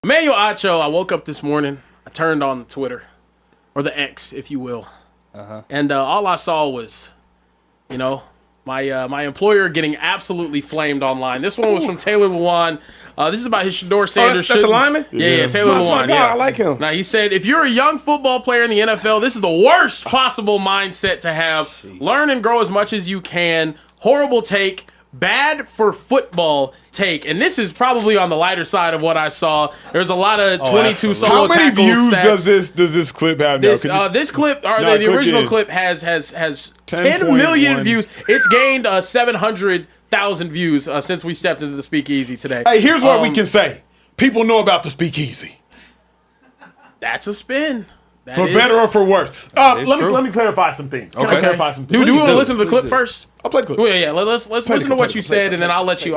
Emmanuel Acho, I woke up this morning, I turned on Twitter, or the X, if you will, and all I saw was, my employer getting absolutely flamed online. This one was from Taylor Lewan. This is about his Shedeur Sanders. That's the lineman? Yeah, Taylor Lewan. My guy. I like him. Now, he said, if you're a young football player in the NFL, this is the worst possible mindset to have. Jeez. Learn and grow as much as you can. Horrible take. Bad for football take. And this is probably on the lighter side of what I saw. There's a lot of 22 solo tackles. How many views does this clip have now? This clip, the original clip has 10 million views. It's gained 700,000 views since we stepped into the Speakeasy today. Hey, here's what we can say. People know about the Speakeasy. That's a spin. For better or for worse. Let me clarify some things. Can I clarify some things? Do we want to listen to the clip first? I'll play the clip. Well, yeah, let's listen to what you said, and then I'll let you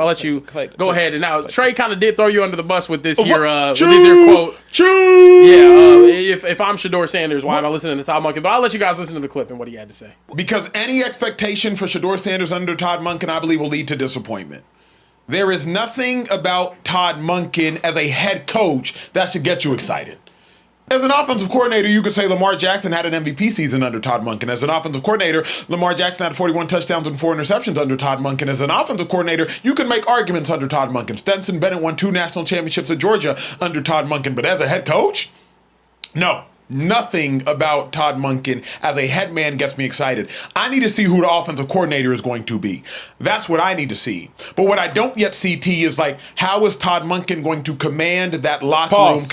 go ahead. And now Trey kind of did throw you under the bus with this here quote. Yeah, if I'm Shedeur Sanders, why am I listening to Todd Monken? But I'll let you guys listen to the clip and what he had to say. Because any expectation for Shedeur Sanders under Todd Monken, I believe, will lead to disappointment. There is nothing about Todd Monken as a head coach that should get you excited. As an offensive coordinator, you could say Lamar Jackson had an MVP season under Todd Monken. As an offensive coordinator, Lamar Jackson had 41 touchdowns and 4 interceptions under Todd Monken. As an offensive coordinator, you can make arguments under Todd Monken. Stetson Bennett won 2 national championships at Georgia under Todd Monken. But as a head coach, no. Nothing about Todd Monken as a head man gets me excited. I need to see who the offensive coordinator is going to be. That's what I need to see. But what I don't yet see, T, is like, how is Todd Monken going to command that locker room?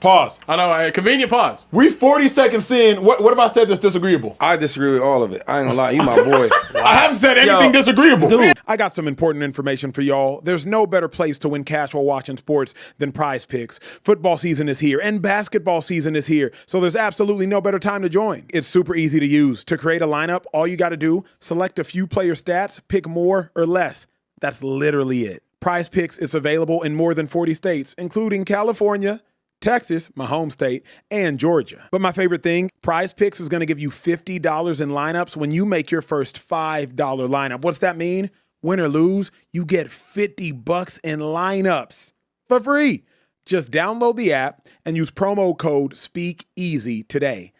Pause. I know, a convenient pause. We 40 seconds in. What have I said that's disagreeable? I disagree with all of it. I ain't gonna lie. You my boy. I haven't said anything disagreeable. Dude. I got some important information for y'all. There's no better place to win cash while watching sports than PrizePicks. Football season is here, and basketball season is here. So there's absolutely no better time to join. It's super easy to use. To create a lineup, all you got to do, select a few player stats, pick more or less. That's literally it. PrizePicks is available in more than 40 states, including California, Texas, my home state, and Georgia. But my favorite thing, PrizePicks is going to give you $50 in lineups when you make your first $5 lineup. What's that mean? Win or lose, you get $50 in lineups for free. Just download the app and use promo code Speakeasy today.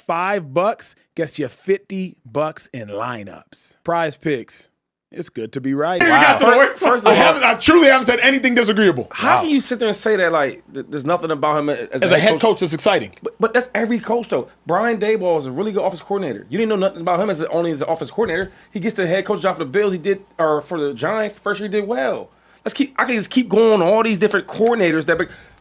$5 gets you $50 in lineups. PrizePicks. It's good to be right. Wow. First of all, I truly haven't said anything disagreeable. How can you sit there and say that like there's nothing about him as a head coach that's exciting? But that's every coach though. Brian Daboll is a really good offense coordinator. You didn't know nothing about him only as an offense coordinator. He gets the head coach job for the Bills. For the Giants. First year he did well. I can just keep going on all these different coordinators.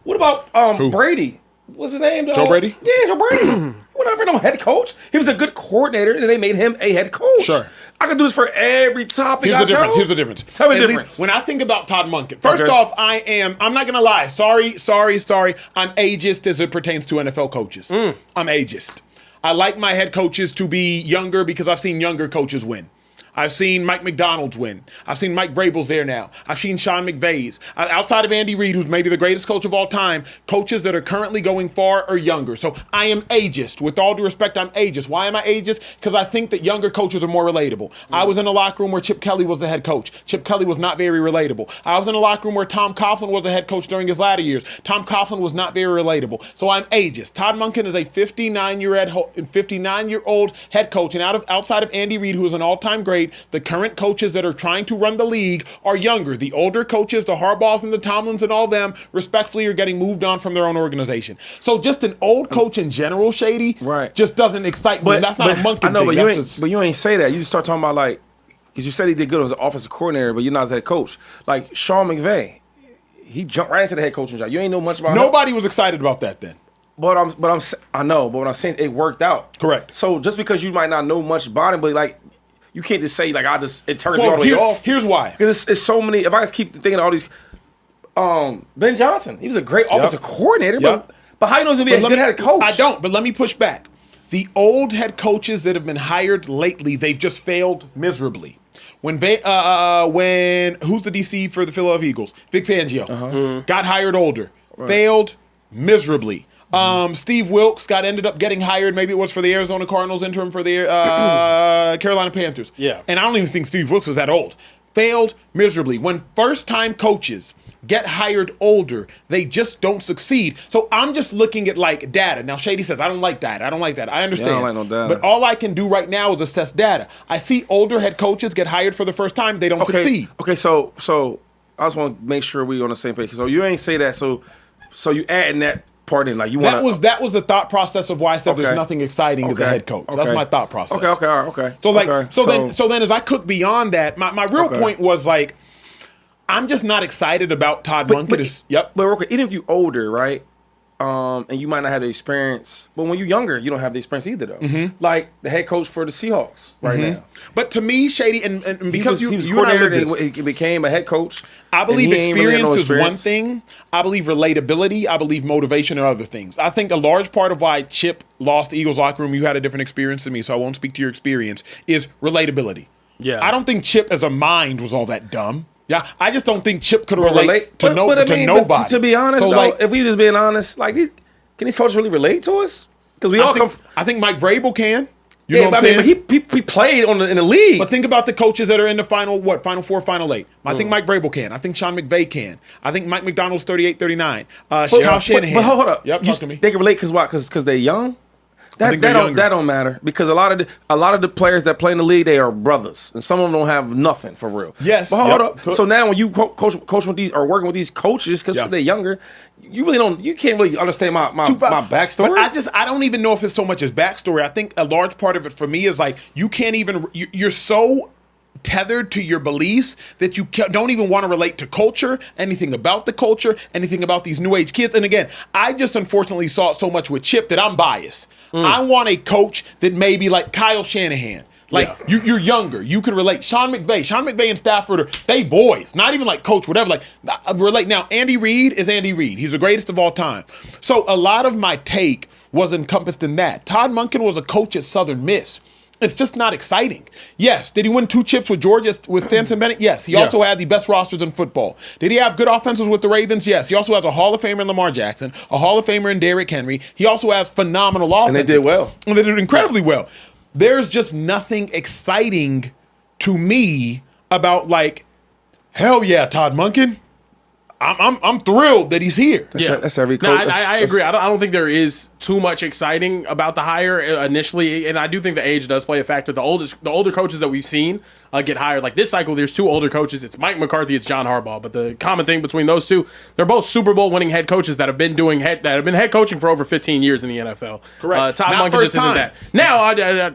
What about Brady? What's his name? Joe Brady? Yeah, Joe Brady. Whatever, no head coach. He was a good coordinator, and they made him a head coach. Sure. I can do this for every topic. Here's the difference. Tell me the At difference. least when I think about Todd Monken, first off, I'm not going to lie. Sorry. I'm ageist as it pertains to NFL coaches. I'm ageist. I like my head coaches to be younger because I've seen younger coaches win. I've seen Mike McDonald's win. I've seen Mike Vrabel's there now. I've seen Sean McVay's. Outside of Andy Reid, who's maybe the greatest coach of all time, coaches that are currently going far are younger. So I am ageist. With all due respect, I'm ageist. Why am I ageist? Because I think that younger coaches are more relatable. I was in a locker room where Chip Kelly was the head coach. Chip Kelly was not very relatable. I was in a locker room where Tom Coughlin was the head coach during his latter years. Tom Coughlin was not very relatable. So I'm ageist. Todd Monken is a 59-year-old head coach, and outside of Andy Reid, who is an all-time great, the current coaches that are trying to run the league are younger. The older coaches, the Harbaughs and the Tomlins and all them, respectfully are getting moved on from their own organization. So just an old coach in general, Shady, just doesn't excite me. That's not a Monken I know, thing. But you ain't say that. You just start talking about because you said he did good as an offensive coordinator, but you're not as a head coach. Like Sean McVay, he jumped right into the head coaching job. You ain't know much about him. Nobody was excited about that then. But I know, but what I'm saying, it worked out. Correct. So just because you might not know much about him, but you can't just say it turns me all the way off. Here's why. Because it's so many. If I just keep thinking of all these, Ben Johnson, he was a great offensive coordinator, but how you know he's gonna be a good head coach? I don't. But let me push back. The old head coaches that have been hired lately, they've just failed miserably. When who's the DC for the Philadelphia Eagles? Vic Fangio got hired older, failed miserably. Steve Wilkes ended up getting hired. Maybe it was for the Arizona Cardinals, interim for the Carolina Panthers. Yeah. And I don't even think Steve Wilkes was that old. failed miserably. When first-time coaches get hired older, they just don't succeed. So I'm just looking at like data. Now Shady says, I don't like data. I don't like that. I understand. Yeah, I don't like no data. But all I can do right now is assess data. I see older head coaches get hired for the first time. They don't succeed. Okay, so I just want to make sure we're on the same page. So you ain't say that. So you adding that part in, like you want that was the thought process of why I said there's nothing exciting as a head coach. That's my thought process. Okay, all right, okay. So like okay. so then as I cook beyond that, my real point was like I'm just not excited about Todd Monken. But real quick, even if you're older, right? And you might not have the experience, but when you're younger, you don't have the experience either, though. Mm-hmm. Like the head coach for the Seahawks right now. But to me, Shady, and because he was you and I lived coordinator, this, he became a head coach. I believe experience is one experience. thing. I believe relatability. I believe motivation are other things. I think a large part of why Chip lost the Eagles locker room, you had a different experience than me, so I won't speak to your experience, is relatability. Yeah. I don't think Chip as a mind was all that dumb. Yeah, I just don't think Chip could relate to nobody. But to be honest, so though, if we just being honest, like can these coaches really relate to us? Because I think Mike Vrabel can. You know what I'm saying? But he played in the league. But think about the coaches that are in the final four, final eight. I think Mike Vrabel can. I think Sean McVay can. I think Mike McDonald's 38-39. Kyle Shanahan. But hold up. Yep, talk to me. They can relate because why? Because they're young. That don't matter because a lot of the players that play in the league, they are brothers, and some of them don't have nothing for real. Yes. But hold up. So now when you coach with these or working with these coaches because they're younger, you can't really understand my backstory. But I don't even know if it's so much as backstory. I think a large part of it for me is like you're so tethered to your beliefs that you don't even want to relate to culture, anything about the culture, anything about these new age kids. And again, I just unfortunately saw it so much with Chip that I'm biased. I want a coach that may be like Kyle Shanahan. Like you're younger, you can relate. Sean McVay and Stafford they boys, not even like coach, whatever. Like relate. Now Andy Reid is Andy Reid. He's the greatest of all time. So a lot of my take was encompassed in that. Todd Monken was a coach at Southern Miss. It's just not exciting. Yes. Did he win 2 chips with Georgia with Stanton Bennett? Yes. He also had the best rosters in football. Did he have good offenses with the Ravens? Yes. He also has a Hall of Famer in Lamar Jackson, a Hall of Famer in Derrick Henry. He also has phenomenal offenses. And they did well. And they did incredibly well. There's just nothing exciting to me about like, hell yeah, Todd Monken. I'm thrilled that he's here. That's every coach. No, I agree. I don't think there is too much exciting about the hire initially, and I do think the age does play a factor. The older coaches that we've seen get hired, like this cycle, there's 2 older coaches. It's Mike McCarthy, it's John Harbaugh. But the common thing between those two, they're both Super Bowl winning head coaches that have been head coaching for over 15 years in the NFL. Correct. Todd Monken just isn't that. Now,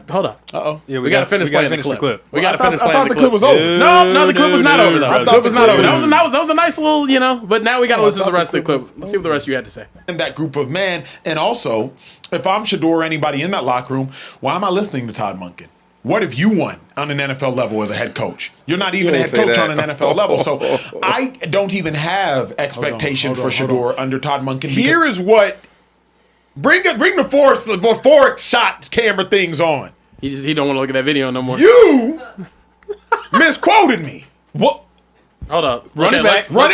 hold up. Uh-oh. Yeah, we got to finish playing the clip. We got to finish playing the clip. I thought the clip was over. No, the clip was not over though. I thought the clip was not over. That was a nice little, But now we got to listen to the rest of the clip. Let's see what the rest of you had to say. And that group of men, and also, if I'm Shedeur or anybody in that locker room, why am I listening to Todd Monken? What have you won on an NFL level as a head coach? You're not even a head coach on an NFL level. So I don't even have expectation for Shedeur under Todd Monken. Here is what bring the fork shot camera things on. He don't want to look at that video no more. You misquoted me. What? Hold up. Run it back. Hold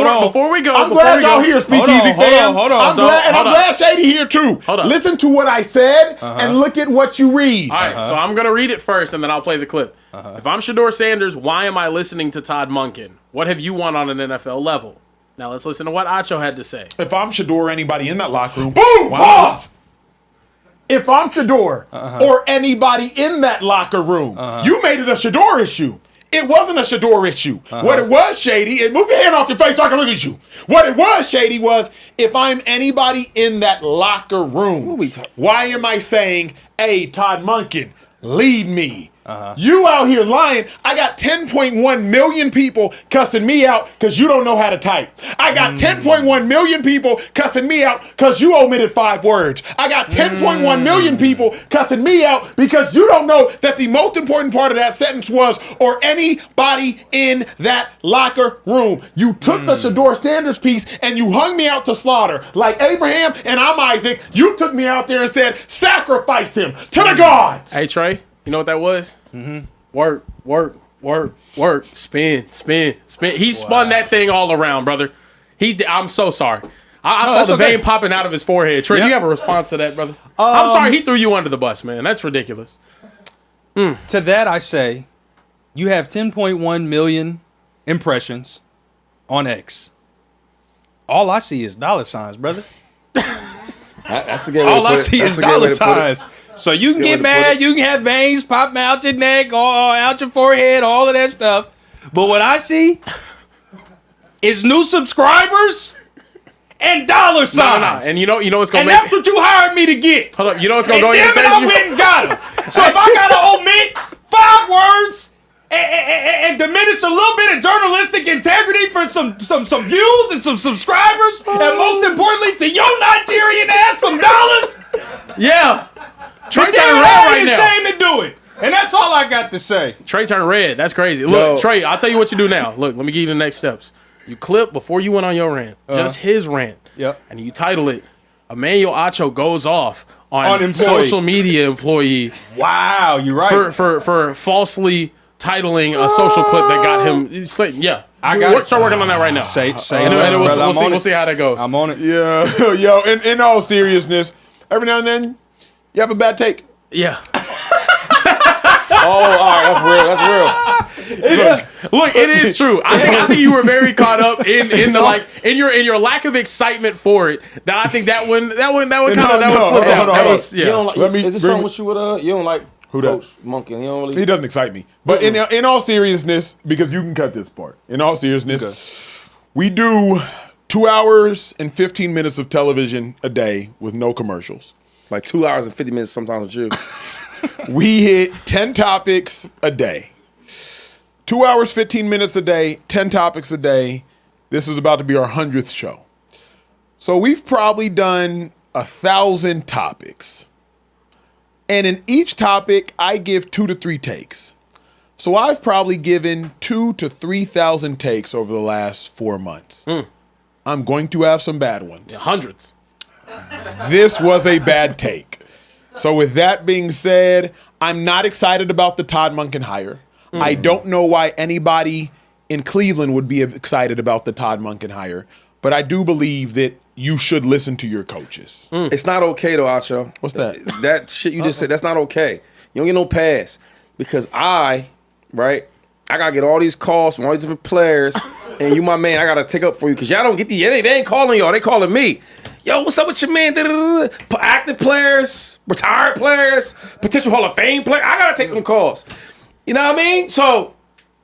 on. Before we go. I'm glad y'all here, Speakeasy fam. Hold on. I'm glad Shady here too. Hold on. Listen to what I said and look at what you read. All right, so I'm going to read it first and then I'll play the clip. If I'm Shedeur Sanders, why am I listening to Todd Monken? What have you won on an NFL level? Now let's listen to what Acho had to say. If I'm Shedeur or anybody in that locker room, boom, pause. If I'm Shedeur or anybody in that locker room, you made it a Shedeur issue. It wasn't a Shedeur issue. What it was, Shady, move your hand off your face so I can look at you. What it was, Shady, was if I'm anybody in that locker room, why am I saying, hey, Todd Monken, lead me? You out here lying. I got 10.1 million people cussing me out because you don't know how to type. I got 10.1 million people cussing me out because you omitted 5 words. I got 10.1 million people cussing me out because you don't know that the most important part of that sentence was, or anybody in that locker room. You took the Shedeur Sanders piece and you hung me out to slaughter. Like Abraham and I'm Isaac, you took me out there and said, sacrifice him to the gods. Hey, Trey. You know what that was? Work. Spin. He spun that thing all around, brother. I'm so sorry. I saw the vein popping out of his forehead. Trey, do you have a response to that, brother? I'm sorry he threw you under the bus, man. That's ridiculous. To that I say, you have 10.1 million impressions on X. All I see is dollar signs, brother. That's a good way All to I put it. see That's is a good way dollar to put it. signs. So you can That's a get good way to put mad, it. you can have veins popping out your neck, or out your forehead, all of that stuff. But what I see is new subscribers and dollar signs. And you know what's gonna And make that's what you hired me to get. Hold up, you know what's gonna And go in your damn it, I face? went and got them. So if I gotta omit 5 words and diminish a little bit of journalistic integrity for some views and some subscribers, and most importantly to your Nigerian ass some dollars, Yeah. Trey damn turning it, red I right ain't now. ashamed to do it. And that's all I got to say. Trey turned red. That's crazy. Yo. Look, Trey, I'll tell you what you do now. Look, let me give you the next steps. You clip before you went on your rant, just his rant. Yep. And you title it, Emmanuel Acho goes off on employee. social media employee Wow, you're right. for falsely titling a social clip that got him. Yeah. I got it. Start working on that right now. Say And less, we'll, brother. I'm on we'll it. see how that goes. I'm on it. Yeah, yo, in all seriousness, every now and then, you have a bad take. Yeah. Oh, all right, that's real. Look, it is true. I think you were very caught up in the in your lack of excitement for it. That I think that one slip hold out. on, That hold was You don't like, Let me is this bring- something with you with you don't like Who that? Coach Monkey? You don't really. He doesn't excite me. But in all seriousness, because you can cut this part. In all seriousness, we do 2 hours and 15 minutes of television a day with no commercials. Like 2 hours and 50 minutes sometimes with you. We hit 10 topics a day. 2 hours, 15 minutes a day, 10 topics a day. This is about to be our 100th show. So we've probably done 1,000 topics. And in each topic, I give 2 to 3 takes. So I've probably given 2,000 to 3,000 takes over the last 4 months. I'm going to have some bad ones. hundreds. This was a bad take. So with that being said, I'm not excited about the Todd Monken hire. I don't know why anybody in Cleveland would be excited about the Todd Monken hire, but I do believe that you should listen to your coaches. It's not okay though, Acho. What's that? That shit you just said, that's not okay. You don't get no pass. Because I gotta get all these calls from all these different players, and you my man, I gotta take up for you. Cause y'all don't get they ain't calling y'all, they calling me. Yo, what's up with your man? Active players, retired players, potential Hall of Fame player. I gotta take them calls. You know what I mean? So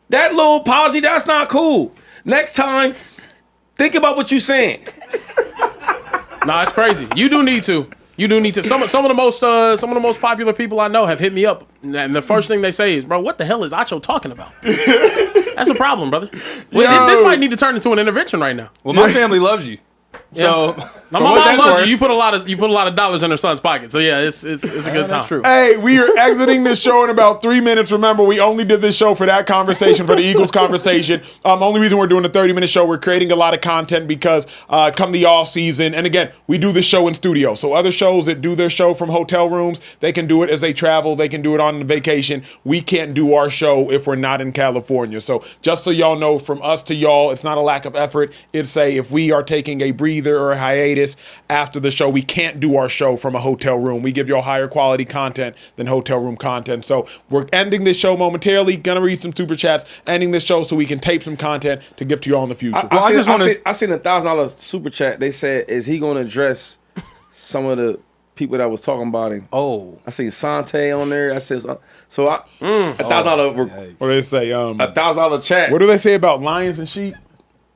that little apology, that's not cool. Next time, think about what you're saying. Nah, it's crazy. You do need to. Some of the most popular people I know have hit me up, and the first thing they say is, "Bro, what the hell is Acho talking about?" That's a problem, brother. Well, this might need to turn into an intervention right now. Well, my family loves you. So My mom loves you. You put a lot of dollars in her son's pocket. So yeah, it's a good time. That's true. Hey, we are exiting this show in about 3 minutes. Remember, we only did this show for that conversation, for the Eagles conversation. Only reason we're doing a 30-minute show, we're creating a lot of content because come the off season, and again, we do this show in studio. So other shows that do their show from hotel rooms, they can do it as they travel. They can do it on vacation. We can't do our show if we're not in California. So just so y'all know, from us to y'all, it's not a lack of effort. It's if we are taking a breather or a hiatus after the show, we can't do our show from a hotel room. We give y'all higher quality content than hotel room content. So we're ending this show momentarily. Gonna read some super chats. Ending this show so we can tape some content to give to y'all in the future. I seen a $1,000 super chat. They said, is he going to address some of the people that was talking about him? Oh, I seen Sante on there. I said, so $1,000. What do they say? $1,000 chat. What do they say about lions and sheep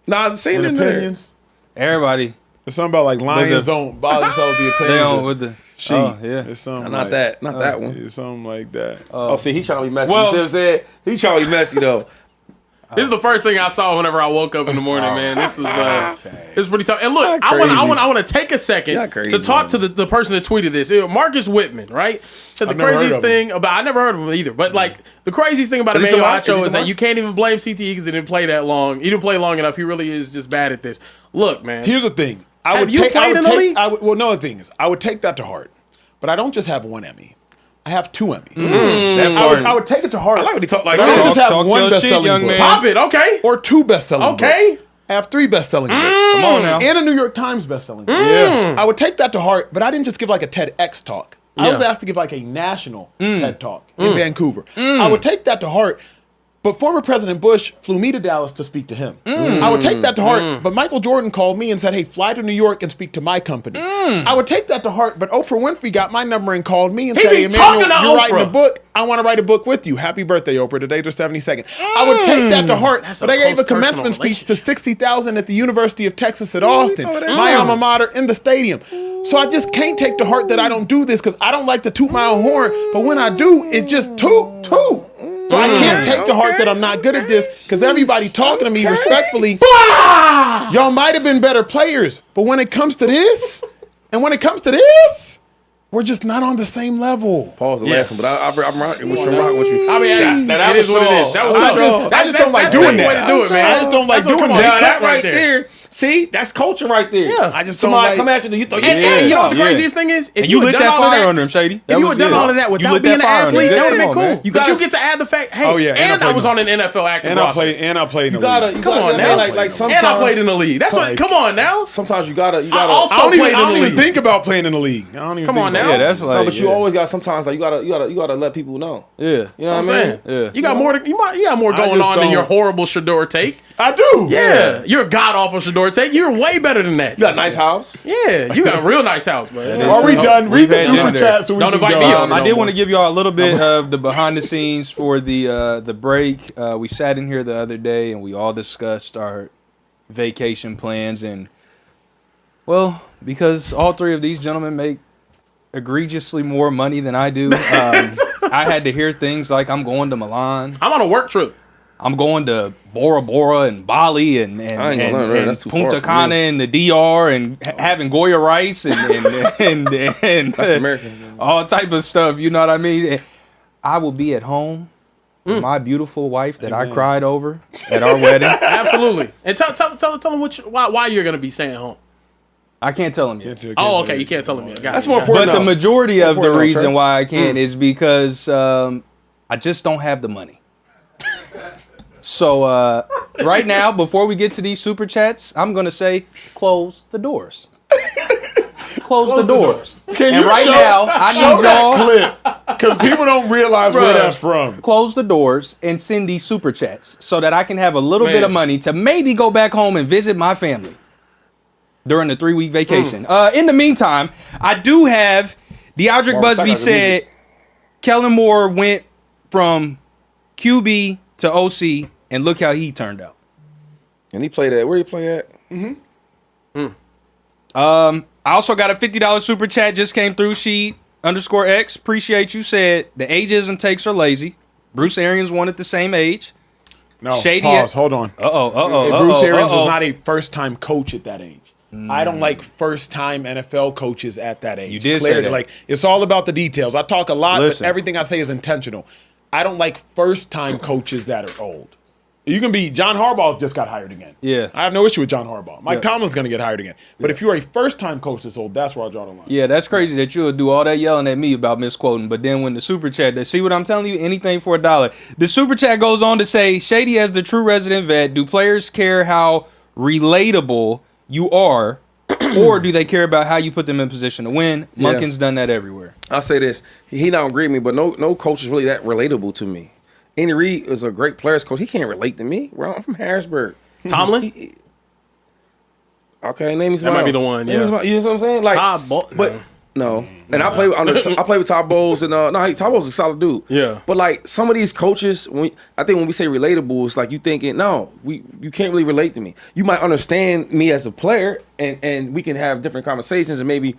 Nah, it's saying and in there. opinions? everybody. There's something about like lions don't bother themselves with the They opinions on of with the sheep. Oh, yeah. It's something Not like, that. Not that one. It's something like that. Oh, see, he trying to be messy. Well- you see what I'm saying? He trying to be messy though. This is the first thing I saw whenever I woke up in the morning, man. This was pretty tough. And look, Y'all I crazy. want to take a second Y'all crazy, to talk man. to the person that tweeted this. Marcus Whitman, right? Said the I've never heard craziest of him. thing about I never heard of him either. But like the craziest thing about Is he Emmanuel somebody? Is Acho he is that somebody? you can't even blame CTE because he didn't play that long. He didn't play long enough. He really is just bad at this. Look, man. Here's the thing. Have you played in the league? Well, no, the thing is, I would take that to heart. But I don't just have one Emmy. I have 2 Emmys. I would take it to heart. I like when he talk like But I don't that. just have Talk one your shit, best-selling young book. man. Pop it, okay. Or 2 best-selling Okay. books. I have 3 best-selling books. Come on now. And a New York Times best-selling book. Yeah. I would take that to heart, but I didn't just give like a TEDx talk. I was asked to give like a national TED Talk in Vancouver. I would take that to heart. But former President Bush flew me to Dallas to speak to him. I would take that to heart. But Michael Jordan called me and said, hey, fly to New York and speak to my company. I would take that to heart. But Oprah Winfrey got my number and called me and said, hey, Emmanuel, you're writing a book. I want to write a book with you. Happy birthday, Oprah. Today's her 72nd. I would take that to heart. But I gave a commencement speech to 60,000 at the University of Texas at Austin, my alma mater, in the stadium. So I just can't take to heart that I don't do this because I don't like to toot my own horn. But when I do, it just toot. So I can't take to heart that I'm not good at this because everybody talking to me respectfully, y'all might have been better players, but when it comes to this, we're just not on the same level. Pause the last one, but I'm rocking with you. I mean, that is what it is. That was I just don't like doing that. I just don't like doing that. That right there. See, that's culture right there. Yeah, I just somebody don't like, come at you. You thought And you know what the craziest thing is? If You lit had done that all of fire under him, Shady. If you had done all of that without being an athlete, that would have been cool. But you get to add the fact, hey, and I was on an NFL active roster. And I played in the league. Come on now. Like sometimes, and I played in the league. That's what. Come on now. Sometimes you gotta. I also played in the I don't even league. think about playing in the league. I don't even Come think on about now. it. Yeah, that's like. No, but you always got. Sometimes like you gotta let people know. Yeah. You know what I'm saying? Yeah. You got more. You got more going just on than your don't- horrible Shador take. I do. Yeah, you're a god awful Shador take. You're way better than that. You got a nice house. Yeah, you got a real nice house, man. Are we done? Read the had super dinner. chat so we Don't can invite go. me on. I did want to give y'all a little bit of the behind the scenes for the break. We sat in here the other day and we all discussed our vacation plans, and well, because all three of these gentlemen make egregiously more money than I do, I had to hear things like I'm going to Milan. I'm on a work trip. I'm going to Bora Bora and Bali and I ain't gonna learn that. That's too far Punta from Cana me. and the DR and having Goya rice and That's American. all type of stuff. You know what I mean? I will be at home with my beautiful wife that I cried over at our wedding. Absolutely. And tell them why you're gonna be staying home. I can't tell them yet. Oh, okay. You can't tell them yet. That's more important. But the majority of the Important, reason Trey. why I can't is because I just don't have the money. So right now, before we get to these super chats, I'm gonna say close the doors. Close the doors. Can And you right show, now, I show need that y'all clip because people don't realize where that's from. close the doors and send these super chats so that I can have a little bit of money to maybe go back home and visit my family during the 3-week vacation. In the meantime, I do have Deodric Busby said Kellen Moore went from QB to OC, and look how he turned out. And he played at where he play at? I also got a $50 super chat just came through. She_X appreciate you said the ageism takes are lazy. Bruce Arians won at the same age. No, Shady pause. Hold on. Bruce Arians was not a first-time coach at that age. I don't like first-time NFL coaches at that age. You did say Clarity, that. Like, it's all about the details. I talk a lot, Listen. but everything I say is intentional. I don't like first-time coaches that are old. You can be John Harbaugh just got hired again. Yeah. I have no issue with John Harbaugh. Mike Tomlin's going to get hired again. But if you're a first-time coach that's old, that's where I draw the line. Yeah, that's crazy that you'll do all that yelling at me about misquoting, but then when the super chat, see what I'm telling you? Anything for $1. The super chat goes on to say, Shady as the true resident vet, do players care how relatable you are, or do they care about how you put them in position to win? Munkin's done that everywhere. I'll say this. He don't agree with me, but no coach is really that relatable to me. Andy Reid is a great players coach. He can't relate to me. Well, I'm from Harrisburg. Tomlin? Okay, name me That might be the one, you know what I'm saying? Like, Todd Bowles. but no. And I play with Todd Bowles and Todd Bowles is a solid dude. Yeah. But like some of these coaches, I think when we say relatable, it's like you thinking, no, you can't really relate to me. You might understand me as a player, and we can have different conversations, and maybe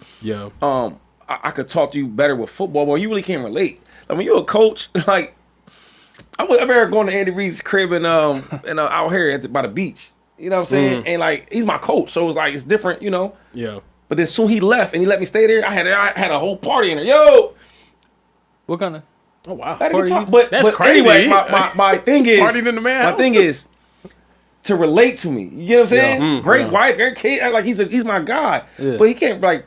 I could talk to you better with football, but you really can't relate. Like when you're a coach, like I've ever gone to Andy Reid's crib and out here by the beach. You know what I'm saying? And like he's my coach, so it's like it's different, you know. Yeah. But then soon he left and he let me stay there. I had a whole party in there. Yo, What kind of? Oh wow. But That's crazy. Anyway, my thing is Partied in the man's my thing house. is to relate to me. You know what I'm saying? Great wife, great kid. Like he's my guy. Yeah. But he can't like.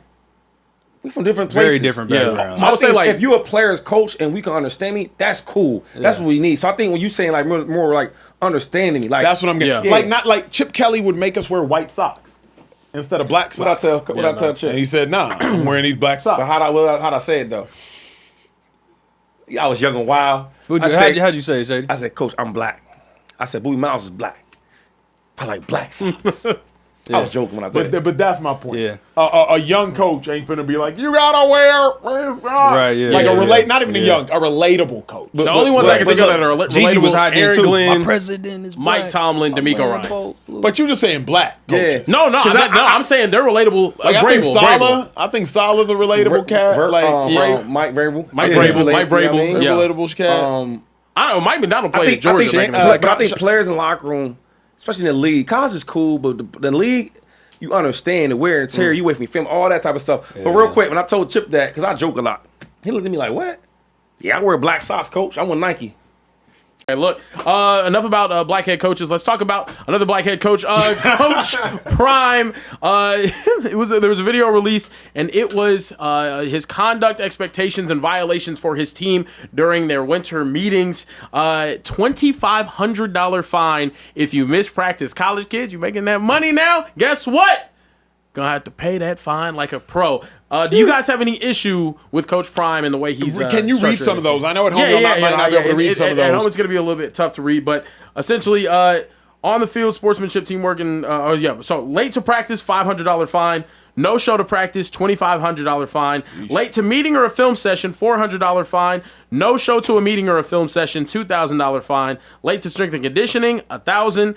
We from different places. Very different background. My I would say thing is, like if you're a player's coach and we can understand me, that's cool. That's what we need. So I think when you saying like more like understanding me, like That's what I'm getting. Yeah. Like not like Chip Kelly would make us wear white socks. instead of black socks. What I tell Chip? And he said, nah, I'm wearing these black socks. But how'd I say it though? I was young and wild. How'd you say it, Shady? I said, Coach, I'm black. I said, Bowie Miles is black. I like black socks. I was joking when I said But that's my point. Yeah. A young coach ain't finna be like, you gotta wear Right, yeah. like Yeah, not even a relatable coach. The only ones I can think of that are Jeezy was relatable, hiding Aaron too. Glenn, My president is Mike black. Tomlin, D'Amico Ryans. But you just saying black coaches. No, I'm saying they're relatable. Like, I think Salah's a relatable cat. Mike Vrabel. Mike Vrabel. Yeah. Relatable cat. I don't know. Mike McDonald played at Georgia. But I think players in the locker room, especially in the league, college is cool, but the league, you understand the wear and tear, you away from your film, all that type of stuff. But real quick, when I told Chip that, because I joke a lot, he looked at me like, what? Yeah, I wear black socks, Coach. I want Nike. Okay, look, enough about black head coaches. Let's talk about another black head coach, Coach Prime. There was a video released, and it was his conduct, expectations, and violations for his team during their winter meetings. $2,500 fine if you miss practice. College kids, you making that money now? Guess what? Gonna have to pay that fine like a pro. Do you guys have any issue with Coach Prime and the way he's Can you read some of those? I know at home I might not be able to read some of those. At home it's going to be a little bit tough to read, but essentially on the field, sportsmanship, teamwork, and so late to practice, $500 fine. No show to practice, $2,500 fine. Yeesh. Late to meeting or a film session, $400 fine. No show to a meeting or a film session, $2,000 fine. Late to strength and conditioning, $1,000.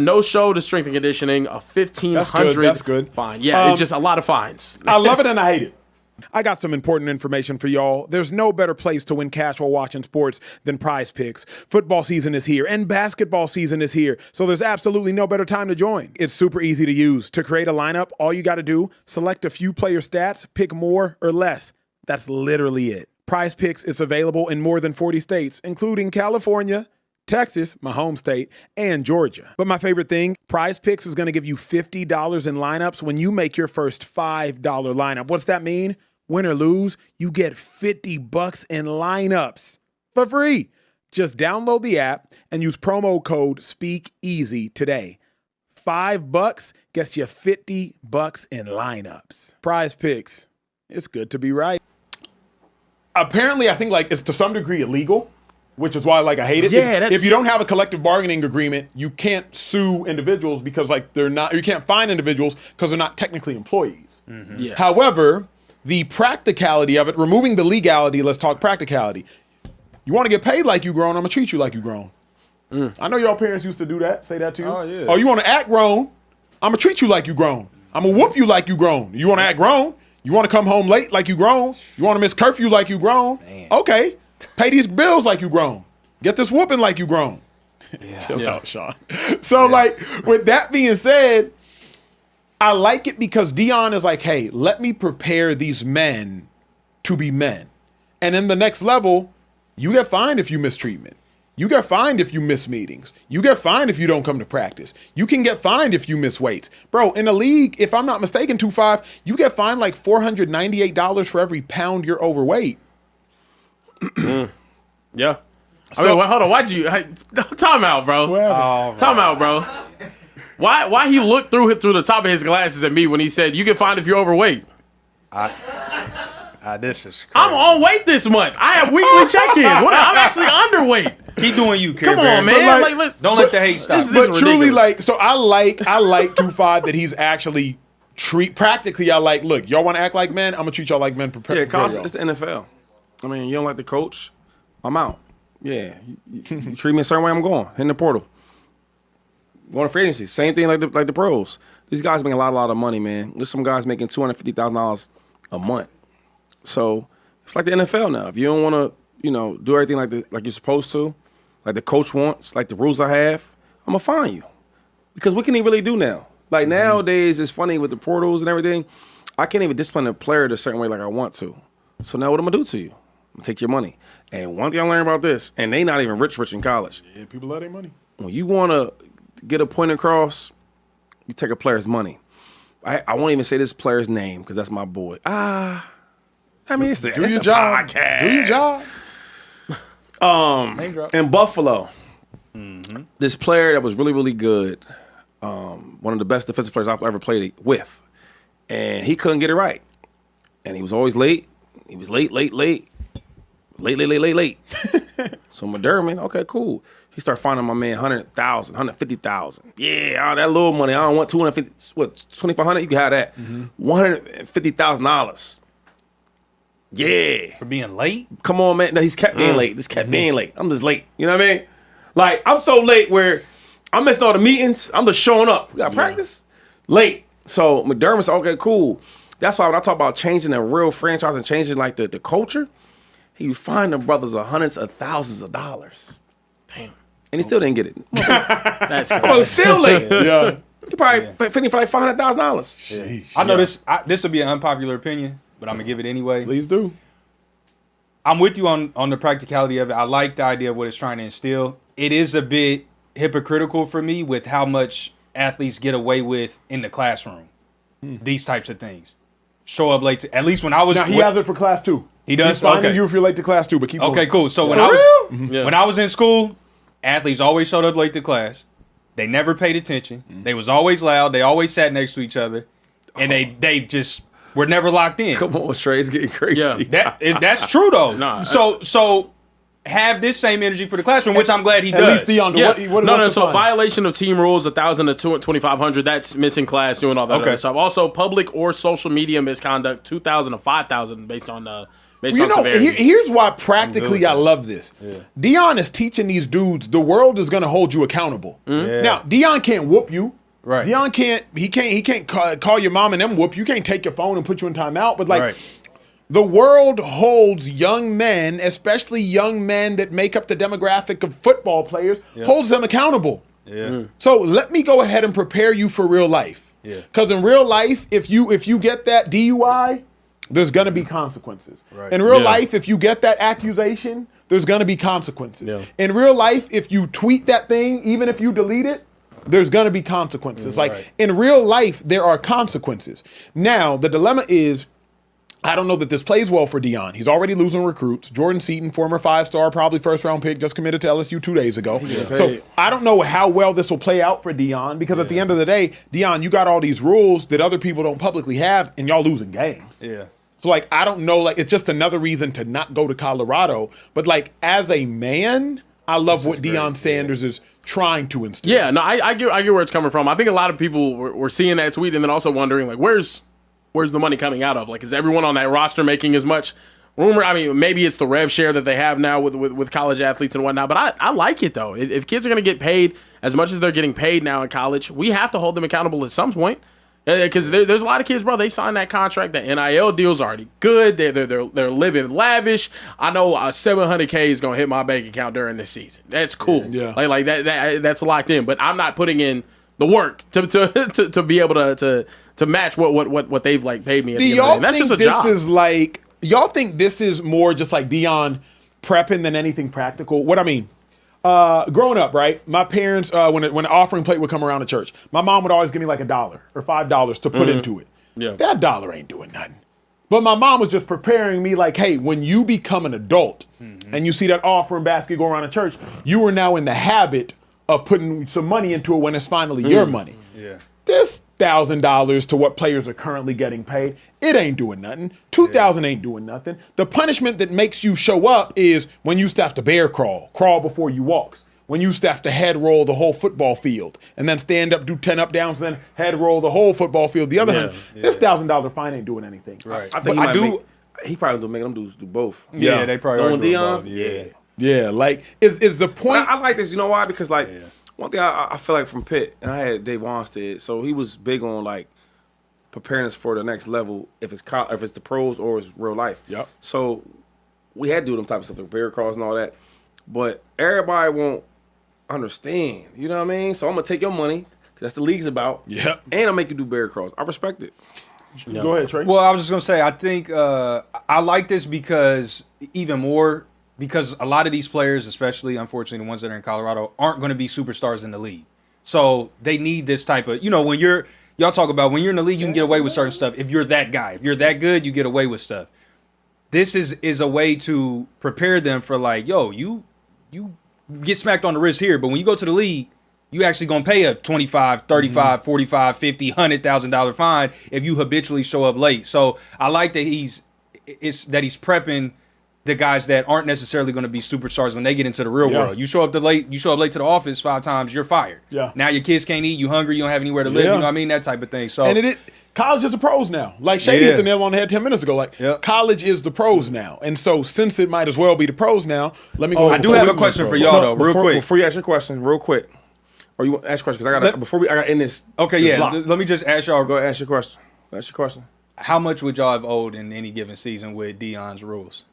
No show to strength and conditioning, a $1,500 That's good. fine. Yeah, it's just a lot of fines. I love it and I hate it. I got some important information for y'all. There's no better place to win cash while watching sports than PrizePicks. Football season is here and basketball season is here, so there's absolutely no better time to join. It's super easy to use. To create a lineup, all you got to do, select a few player stats, pick more or less. That's literally it. PrizePicks is available in more than 40 states, including California, Texas, my home state, and Georgia. But my favorite thing, PrizePicks is going to give you $50 in lineups when you make your first $5 lineup. What's that mean? Win or lose, you get $50 in lineups for free. Just download the app and use promo code Speakeasy today. $5 gets you $50 in lineups. PrizePicks, it's good to be right. Apparently, I think it's to some degree illegal, which is why I hate it. Yeah, if you don't have a collective bargaining agreement, you can't sue individuals because they're not. You can't fine individuals because they're not technically employees. Mm-hmm. Yeah. However, the practicality of it, removing the legality, let's talk practicality. You want to get paid like you grown? I'm gonna treat you like you grown. I know y'all parents used to do that. Say that to you. Oh yeah. Oh, you want to act grown? I'm gonna treat you like you grown. I'm gonna whoop you like you grown. You want to act grown? You want to come home late like you grown? You want to miss curfew like you grown? Man. Okay. Pay these bills like you grown. Get this whooping like you grown. Chill out, Sean. So, with that being said, I like it because Deion is like, hey, let me prepare these men to be men. And in the next level, you get fined if you miss treatment. You get fined if you miss meetings. You get fined if you don't come to practice. You can get fined if you miss weights. Bro, in the league, if I'm not mistaken, 2-5, you get fined $498 for every pound you're overweight. Yeah. Hold on. Why'd you time out, bro? Time out, bro. Why he looked through the top of his glasses at me when he said you get fined if you're overweight? This is crazy. I'm on weight this month. I have weekly check-ins. I'm actually underweight. Keep doing you, Care Come on, man. Don't let the hate stop. This But is truly, ridiculous. so I like 2-5 that he's actually practically. I like, look, y'all want to act like men? I'm gonna treat y'all like men. Yeah, college, it's the NFL. I mean, you don't like the coach, I'm out. Yeah, you treat me a certain way, I'm going. Hit the portal. Going to free agency. Same thing like the pros. These guys make a lot of money, man. There's some guys making $250,000 a month. So it's like the NFL now. If you don't want to, do everything like you're supposed to, like the coach wants, like the rules I have, I'm gonna fine you. Because what can he really do now? Nowadays, it's funny with the portals and everything. I can't even discipline a player a certain way like I want to. So now what I'm gonna do to you? I'm gonna take your money. And one thing I learned about this, and they not even rich in college. Yeah, people love their money. When you want to get a point across, you take a player's money. I won't even say this player's name because that's my boy. It's the job. Podcast. Do your job. In Buffalo, this player that was really, really good, one of the best defensive players I've ever played with, and he couldn't get it right, and he was always late. He was late. So McDermott, okay, cool. He started finding my man 100,000, 150,000. Yeah, all that little money. I don't want 250. What, 2,500? You can have that. $150,000. Yeah. For being late? Come on, man. No, he's kept being late. Just kept being late. I'm just late. You know what I mean? Like, I'm so late where I'm missing all the meetings. I'm just showing up. We got practice? Late. So McDermott said, okay, cool. That's why when I talk about changing a real franchise and changing like the culture, he would find the brothers hundreds of thousands of dollars. Damn. And he still didn't get it. That's crazy. Oh, still late. Yeah. He probably finished for like $500,000. I know this will be an unpopular opinion, but I'm going to give it anyway. Please do. I'm with you on the practicality of it. I like the idea of what it's trying to instill. It is a bit hypocritical for me with how much athletes get away with in the classroom. These types of things. Show up late. At least when I was... Now, he has it for class 2. He does? He's finding Okay. you if you're late to class 2, but keep going. Okay, cool. So when when I was in school, athletes always showed up late to class. They never paid attention. They was always loud. They always sat next to each other. And they just were never locked in. Come on, Trey. It's getting crazy. Yeah. That's true, though. Nah. So have this same energy for the classroom, which I'm glad he At does. least Deion, Yeah. what No, what's the so fine? violation of team rules, 1,000 to 2,500. That's missing class, doing all that Okay. other stuff. Also, public or social media misconduct, 2,000 to 5,000 based on You know, severity. here's why practically I love this. Deion is teaching these dudes the world is going to hold you accountable. Yeah. Now, Deion can't whoop you. Right. Deion can't call your mom and them whoop you. You can't take your phone and put you in timeout. But like, Right. the world holds young men, especially young men that make up the demographic of football players, holds them accountable. Yeah. So let me go ahead and prepare you for real life. Yeah. Because in real life, if you get that DUI, there's gonna be consequences. Right. In real Yeah. life, if you get that accusation, there's gonna be consequences. Yeah. In real life, if you tweet that thing, even if you delete it, there's gonna be consequences. Like in real life, there are consequences. Now, the dilemma is, I don't know that this plays well for Deion. He's already losing recruits. Jordan Seaton, former 5-star, probably first-round pick, just committed to LSU 2 days ago. So I don't know how well this will play out for Deion because at the end of the day, Deion, you got all these rules that other people don't publicly have, and y'all losing games. Yeah. So, like, I don't know. Like, it's just another reason to not go to Colorado. But, like, as a man, I love what Deion Sanders is trying to instill. Yeah, no, I get where it's coming from. I think a lot of people were seeing that tweet and then also wondering, like, where's the money coming out of? Like, is everyone on that roster making as much? Rumor, I mean, maybe it's the rev share that they have now with college athletes and whatnot, but I like it, though. If kids are going to get paid as much as they're getting paid now in college, we have to hold them accountable at some point. Because there's a lot of kids, bro, they signed that contract. The NIL deal's already good. They're living lavish. I know $700K is going to hit my bank account during this season. That's cool. Yeah. Like that's locked in. But I'm not putting in the work to be able to match what they've like paid me. At Do the end of the day. y'all And that's think just a this job. is like, y'all think this is more just like Deion prepping than anything practical? What I mean, growing up, right? My parents, when the offering plate would come around the church, my mom would always give me like $1 or $5 to put into it. Yeah. That dollar ain't doing nothing. But my mom was just preparing me like, hey, when you become an adult and you see that offering basket go around the church, you are now in the habit of putting some money into it when it's finally your money. Yeah. This $1,000 to what players are currently getting paid, it ain't doing nothing. $2,000 ain't doing nothing. The punishment that makes you show up is when you used to have to bear crawl before you walks. When you used to have to head roll the whole football field and then stand up, do 10 up downs, and then head roll the whole football field. The other hand, this $1,000 fine ain't doing anything. Right. I think he probably do make them dudes do both. Yeah, they probably are Knowing doing Deion, both. Yeah. Yeah, like is the point? I like this. You know why? Because like one thing I feel like from Pitt, and I had Dave Wanstead, so he was big on like preparing us for the next level. If it's the pros or it's real life. Yep. So we had to do them type of stuff, like bear crawls and all that. But everybody won't understand. You know what I mean? So I'm gonna take your money. 'Cause that's the league's about. Yep. And I'll make you do bear crawls. I respect it. Go ahead, Trey. Well, I was just gonna say, I think I like this because because a lot of these players, especially unfortunately the ones that are in Colorado, aren't going to be superstars in the league. So they need this type of, when y'all talk about when you're in the league, you can get away with certain stuff. If you're that guy, if you're that good, you get away with stuff. This is a way to prepare them for like, yo, you get smacked on the wrist here, but when you go to the league, You actually gonna pay a $25, $35, $45, $50, $100,000 fine if you habitually show up late. So I like that he's prepping the guys that aren't necessarily going to be superstars when they get into the real world. You show up late to the office 5 times, you're fired. Yeah. Now your kids can't eat, you hungry, you don't have anywhere to live. You know what I mean? That type of thing. So and college is the pros now. Like Shady hit the nail on the head 10 minutes ago. Like college is the pros now. And so since it might as well be the pros now, let me go. I do have a question for y'all though, real quick. Before you ask your question, real quick. Or you want to ask a question? Because I got in this. Okay, this yeah. block. Let me just ask y'all. Go ahead, ask your question. Ask your question. How much would y'all have owed in any given season with Deion's rules?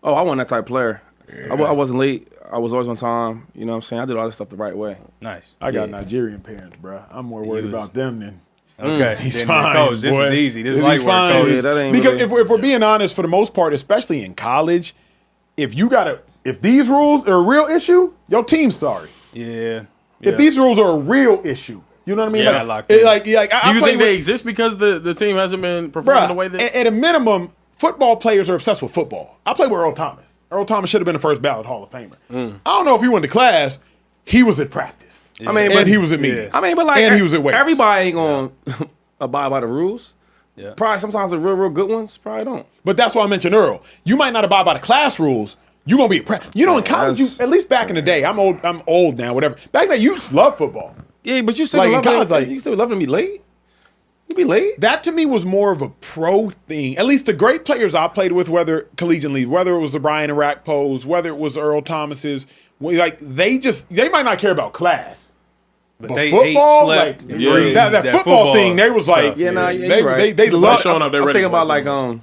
Oh, I wasn't that type of player. Yeah. I wasn't late. I was always on time. You know what I'm saying? I did all this stuff the right way. Nice. I got Nigerian parents, bro. I'm more worried about them than. Okay, he's fine. Coach, this is easy. This is light work, coach. Yeah, that ain't because really... if we're being honest, for the most part, especially in college, if these rules are a real issue, your team's sorry. Yeah. If these rules are a real issue, you know what I mean? Yeah, do you think they exist because the team hasn't been performing the way that? At a minimum, football players are obsessed with football. I played with Earl Thomas. Earl Thomas should have been the first ballot Hall of Famer. I don't know if he went to class. He was at practice. I mean, and he was at meetings. I mean, but like, and he was at weights. Everybody ain't gonna abide by the rules. Yeah. Probably sometimes the real good ones probably don't. But that's why I mentioned Earl. You might not abide by the class rules. You're gonna be at practice. You know, in college, at least back in the day, I'm old now, whatever. Back then, you just love football. Yeah, but you still Like, in love college, like- you still love to be late. You be late. That to me was more of a pro thing. At least the great players I played with, whether collegiately, whether it was the Brian Arakpos, whether it was Earl Thomas's, like they might not care about class. But they football, ate, slept, like, and breathed that football thing, they was like, Yeah, they right. they love showing up. They're I'm ready thinking for about it. like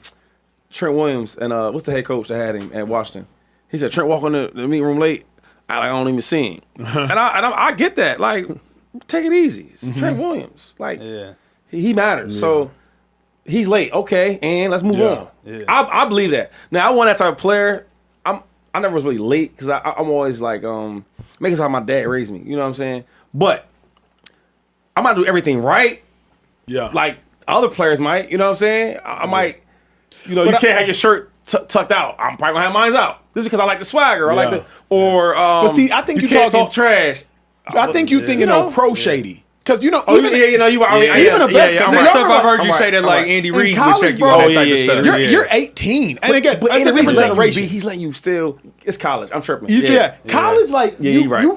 Trent Williams and what's the head coach that had him at Washington? He said Trent walk in the meeting room late. I don't even see him, and I get that. Like, take it easy. It's Trent Williams. Like, he matters. So he's late. Okay, and let's move on. Yeah. I believe that. Now I want that type of player. I never was really late because I'm always like making how my dad raised me. You know what I'm saying? But I might do everything right. Yeah. Like other players might. You know what I'm saying? I might. You know, you can't have your shirt tucked out. I'm probably gonna have mine out. This is because I like the swagger. I like the but see, I think you you're can't talking talk trash. I think you thinking pro shady. Because you know, Even the best I'm there's stuff I've heard I'm you right, say that I'm like right. Andy In Reid would college, check you bro, on that type of stuff. You're 18, and again, But that's a Andy Reid's different letting you generation. he's letting you still. It's college. I'm tripping. College, like you're right.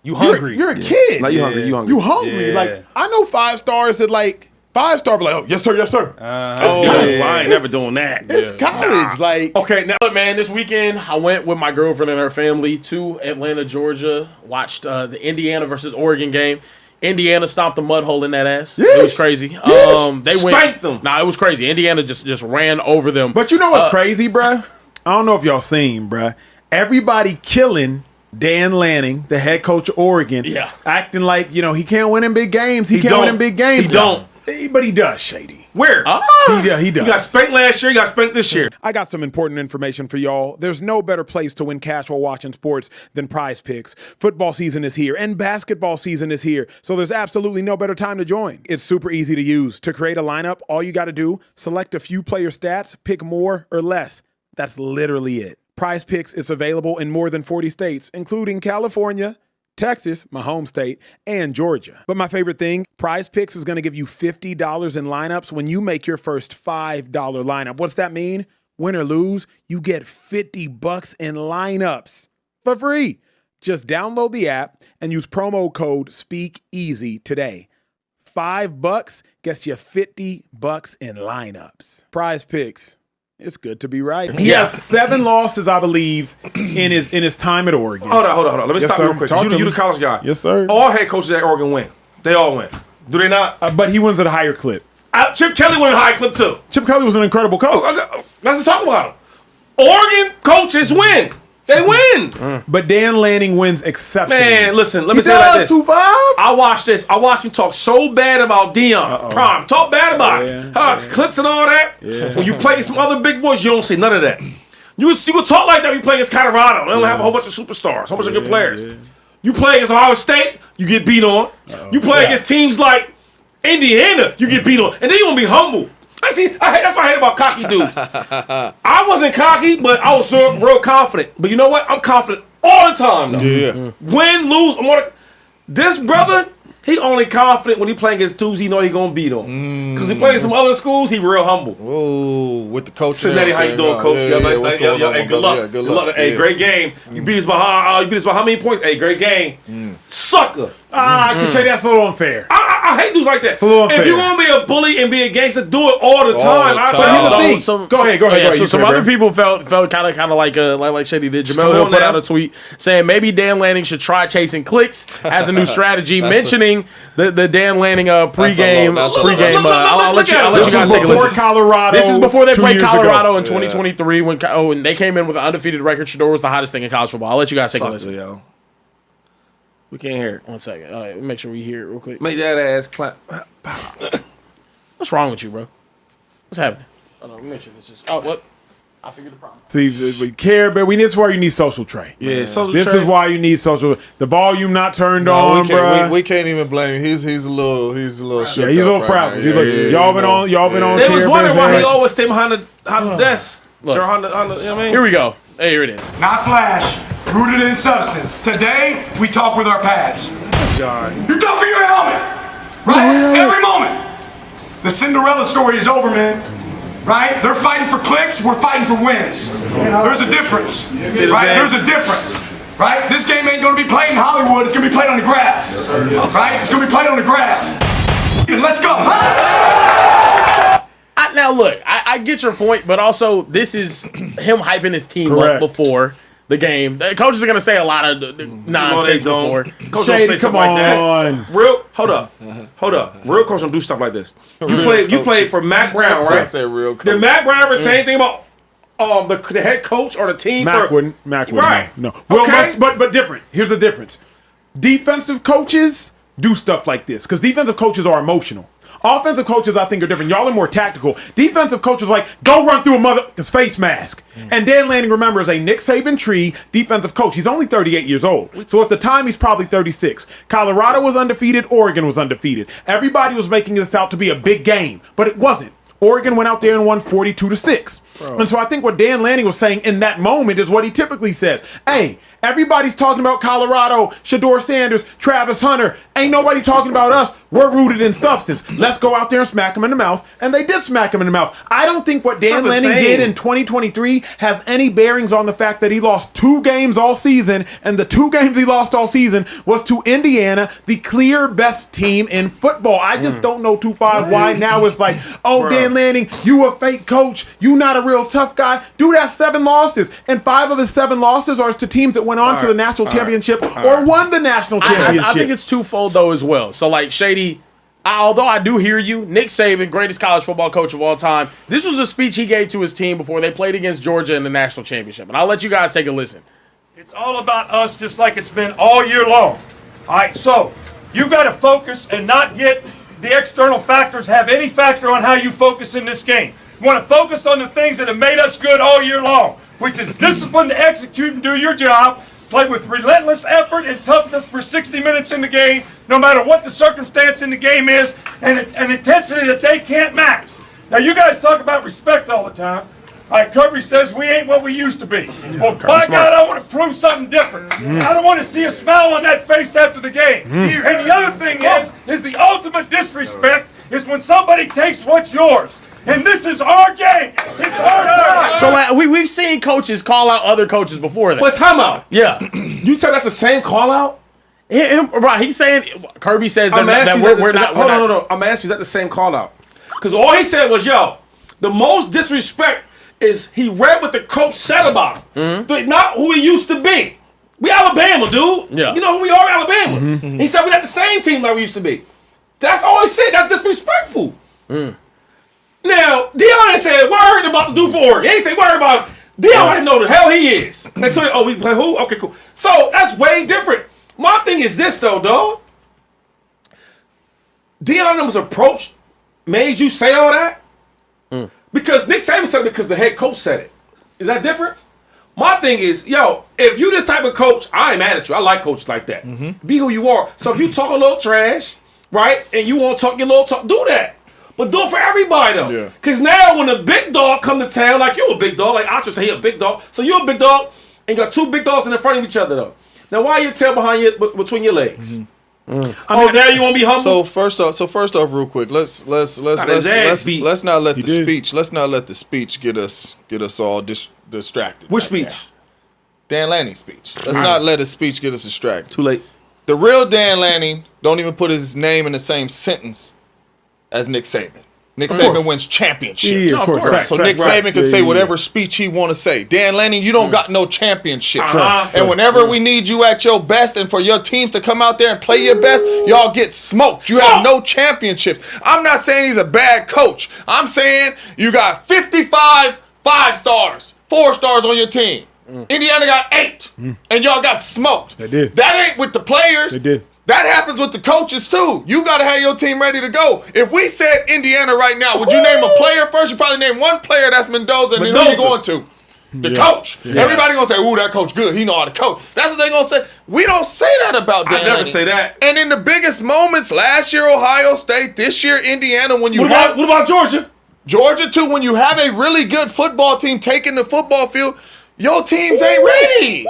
You hungry. You're a kid. No, you hungry. You hungry. You hungry. Yeah. Like I know 5 stars that like 5-star, but like, oh yes sir, yes sir. I ain't never doing that. It's college. Like Okay, now look, man, this weekend I went with my girlfriend and her family to Atlanta, Georgia, watched the Indiana versus Oregon game. Indiana stomped the mud hole in that ass. It was crazy. They Spanked them. Nah, it was crazy. Indiana just ran over them. But you know what's crazy, bruh? I don't know if y'all seen, bruh. Everybody killing Dan Lanning, the head coach of Oregon, acting like, you know, he can't win in big games. He can't win in big games. He don't. But he does, Shady. Where? He does. He got spanked last year. He got spanked this year. I got some important information for y'all. There's no better place to win cash while watching sports than PrizePicks. Football season is here and basketball season is here, so there's absolutely no better time to join. It's super easy to use. To create a lineup, all you got to do, select a few player stats, pick more or less. That's literally it. PrizePicks is available in more than 40 states, including California, Texas, my home state, and Georgia. But my favorite thing, PrizePicks is going to give you $50 in lineups when you make your first $5 lineup. What's that mean? Win or lose, you get $50 in lineups for free. Just download the app and use promo code Speakeasy today. $5 gets you $50 in lineups. PrizePicks. It's good to be right. He has 7 losses, I believe, in his time at Oregon. Hold on. Let me stop sir. you real quick. Talk You to the me. college guy. Yes, sir. All head coaches at Oregon win. They all win. Do they not? But he wins at a higher clip. Chip Kelly won a high clip too. Chip Kelly was an incredible coach. Let's talk about him. Oregon coaches win. They win. But Dan Lanning wins exceptionally. Man, listen, let me say it like this. 2-5? I watched this. I watched him talk so bad about Deion. Prime. Talk bad about it. Clips and all that. When you play against some other big boys, you don't see none of that. You can talk like that when you play against Colorado. They don't have a whole bunch of superstars, a whole bunch of good players. You play against Ohio State, you get beat on. You play against teams like Indiana, you get beat on. And then you want to be humble. That's what I hate about cocky dudes. I wasn't cocky, but I was real confident. But you know what? I'm confident all the time, though. Win, lose, This brother, he only confident when he playing against dudes he know he gonna beat them. Because he playing some other schools, he real humble. Whoa, with the coach. Signetti, how you doing, coach? Hey, good luck. Good luck. Hey, great game. You beat us by how many points? Hey, great game. Sucker. I can say that's a little unfair. I hate dudes like that. It's a little unfair. If you're gonna be a bully and be a gangster, do it all the time. Go ahead. So some other people felt kind of like Shady did. Jamel Hill put out a tweet saying maybe Dan Lanning should try chasing clicks as a new strategy, mentioning the Dan Lanning pregame. I'll let you guys take a listen. Colorado. This is before they played Colorado in 2023 when they came in with an undefeated record. Shedeur was the hottest thing in college football. I'll let you guys take a listen. Yo. We can't hear it. 1 second. All right, make sure we hear it real quick. Make that ass clap. What's wrong with you, bro? What's happening? Hold on, let me make sure this is. Oh, what? I figured the problem. See, we care, but this is why you need social tray. Yeah, social This tray. is why you need social. The volume not turned on, bro. We can't even blame him. He's a little shook Yeah, he's a little up frazzled. right Y'all been on. They was Care wondering Bears why he match. always stay behind the desk. Look. You know what I mean? Here we go. Hey, here it is. Not flash, rooted in substance. Today, we talk with our pads. You talk with your helmet, right? Every moment. The Cinderella story is over, man. Right? They're fighting for clicks, we're fighting for wins. There's a difference, right? There's a difference, right? This game ain't gonna be played in Hollywood, it's gonna be played on the grass, right? It's gonna be played on the grass. Let's go. Now, look, I get your point, but also this is him hyping his team Correct. up before the game. The coaches are going to say a lot of nonsense before. Coach Shady, don't say stuff like on. that. Hold up. Real coach don't do stuff like this. You played for Mac Brown, I right? said real coach. Did Mac Brown ever say anything about the head coach or the team? Mac wouldn't. Right. No. Well, Okay. but different. Here's the difference. Defensive coaches do stuff like this because defensive coaches are emotional. Offensive coaches, I think, are different. Y'all are more tactical. Defensive coaches like, go run through a motherfucker's face mask. And Dan Lanning, remember, is a Nick Saban tree defensive coach. He's only 38 years old. So at the time, he's probably 36. Colorado was undefeated. Oregon was undefeated. Everybody was making this out to be a big game, but it wasn't. Oregon went out there and won 42-6. And so I think what Dan Lanning was saying in that moment is what he typically says. Hey, everybody's talking about Colorado, Shedeur Sanders, Travis Hunter. Ain't nobody talking about us. We're rooted in substance. Let's go out there and smack him in the mouth. And they did smack him in the mouth. I don't think what Dan Lanning did in 2023 has any bearings on the fact that he lost 2 games all season. And the 2 games he lost all season was to Indiana, the clear best team in football. I just don't know 2-5 why now it's like, oh, Dan Lanning, you a fake coach. You not a real tough guy. Dude has 7 losses. And 5 of his 7 losses are to teams that went on to the national championship or won the national championship. I think it's twofold, though, as well. So, like, Shady, although I do hear you, Nick Saban, greatest college football coach of all time, this was a speech he gave to his team before they played against Georgia in the national championship. And I'll let you guys take a listen. It's all about us just like it's been all year long. All right, so you got to focus and not get the external factors have any factor on how you focus in this game. You want to focus on the things that have made us good all year long, which is discipline to execute and do your job, play with relentless effort and toughness for 60 minutes in the game, no matter what the circumstance in the game is, and an intensity that they can't match. Now, you guys talk about respect all the time. All right, Kirby says we ain't what we used to be. Well, by God, I want to prove something different. I don't want to see a smile on that face after the game. And the other thing is the ultimate disrespect is when somebody takes what's yours. And this is our game. It's our time. So, like, we've seen coaches call out other coaches before that. But time out. Yeah. You tell that's the same call out? Right, he's saying, Kirby says that we're not. No. I'm asking you, is that the same call out? Because all he said was, yo, the most disrespect is he read what the coach said about him. Not who he used to be. We Alabama, dude. Yeah. You know who we are, Alabama. He said we not the same team like we used to be. That's all he said. That's disrespectful. Now, Deion ain't said word about the dude for Oregon. He ain't say word about Deion. I didn't know the hell he is. And so, we play who? Okay, cool. So that's way different. My thing is this though, dog. Deion's approach made you say all that? Because Nick Saban said it because the head coach said it. Is that difference? My thing is, yo, if you this type of coach, I ain't mad at you. I like coaches like that. Be who you are. So if you talk a little trash, right, and you want to talk your little talk, do that. But do it for everybody, though. Yeah. Because now when the big dog come to town, like you a big dog, like Acho say he a big dog. So you a big dog, and you got 2 big dogs in front of each other, though. Now, why your tail between your legs? Now you want to be humble? So first off, real quick, let's not let the speech get us all distracted. Which speech? Dan Lanning's speech. Let's not let his speech get us distracted. Too late. The real Dan Lanning don't even put his name in the same sentence as Nick Saban. Nick Saban wins championships. Yeah, of course. Right, so right, Nick Saban can say whatever speech he want to say. Dan Lanning, you don't got no championships. And whenever we need you at your best and for your teams to come out there and play your best, y'all get smoked. You have no championships. I'm not saying he's a bad coach. I'm saying you got 55 5-stars, 4-stars on your team. Indiana got 8, and y'all got smoked. They did. That ain't with the players. They did. That happens with the coaches, too. You got to have your team ready to go. If we said Indiana right now, would you name a player first? You probably name one player, that's Mendoza, and you know you're going to. The coach. Yeah. Everybody going to say, ooh, that coach good. He know how to coach. That's what they going to say. We don't say that about Dan I never Lanning. say that. And in the biggest moments, last year Ohio State, this year Indiana, when you what about Georgia? Georgia, too, when you have a really good football team taking the football field, your teams ain't ready.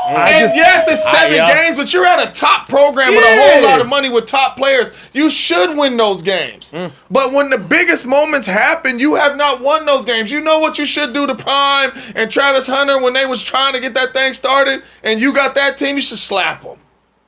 Yes, it's 7 games, but you're at a top program with a whole lot of money with top players. You should win those games. But when the biggest moments happen, you have not won those games. You know what you should do to Prime and Travis Hunter when they was trying to get that thing started, and you got that team, you should slap them.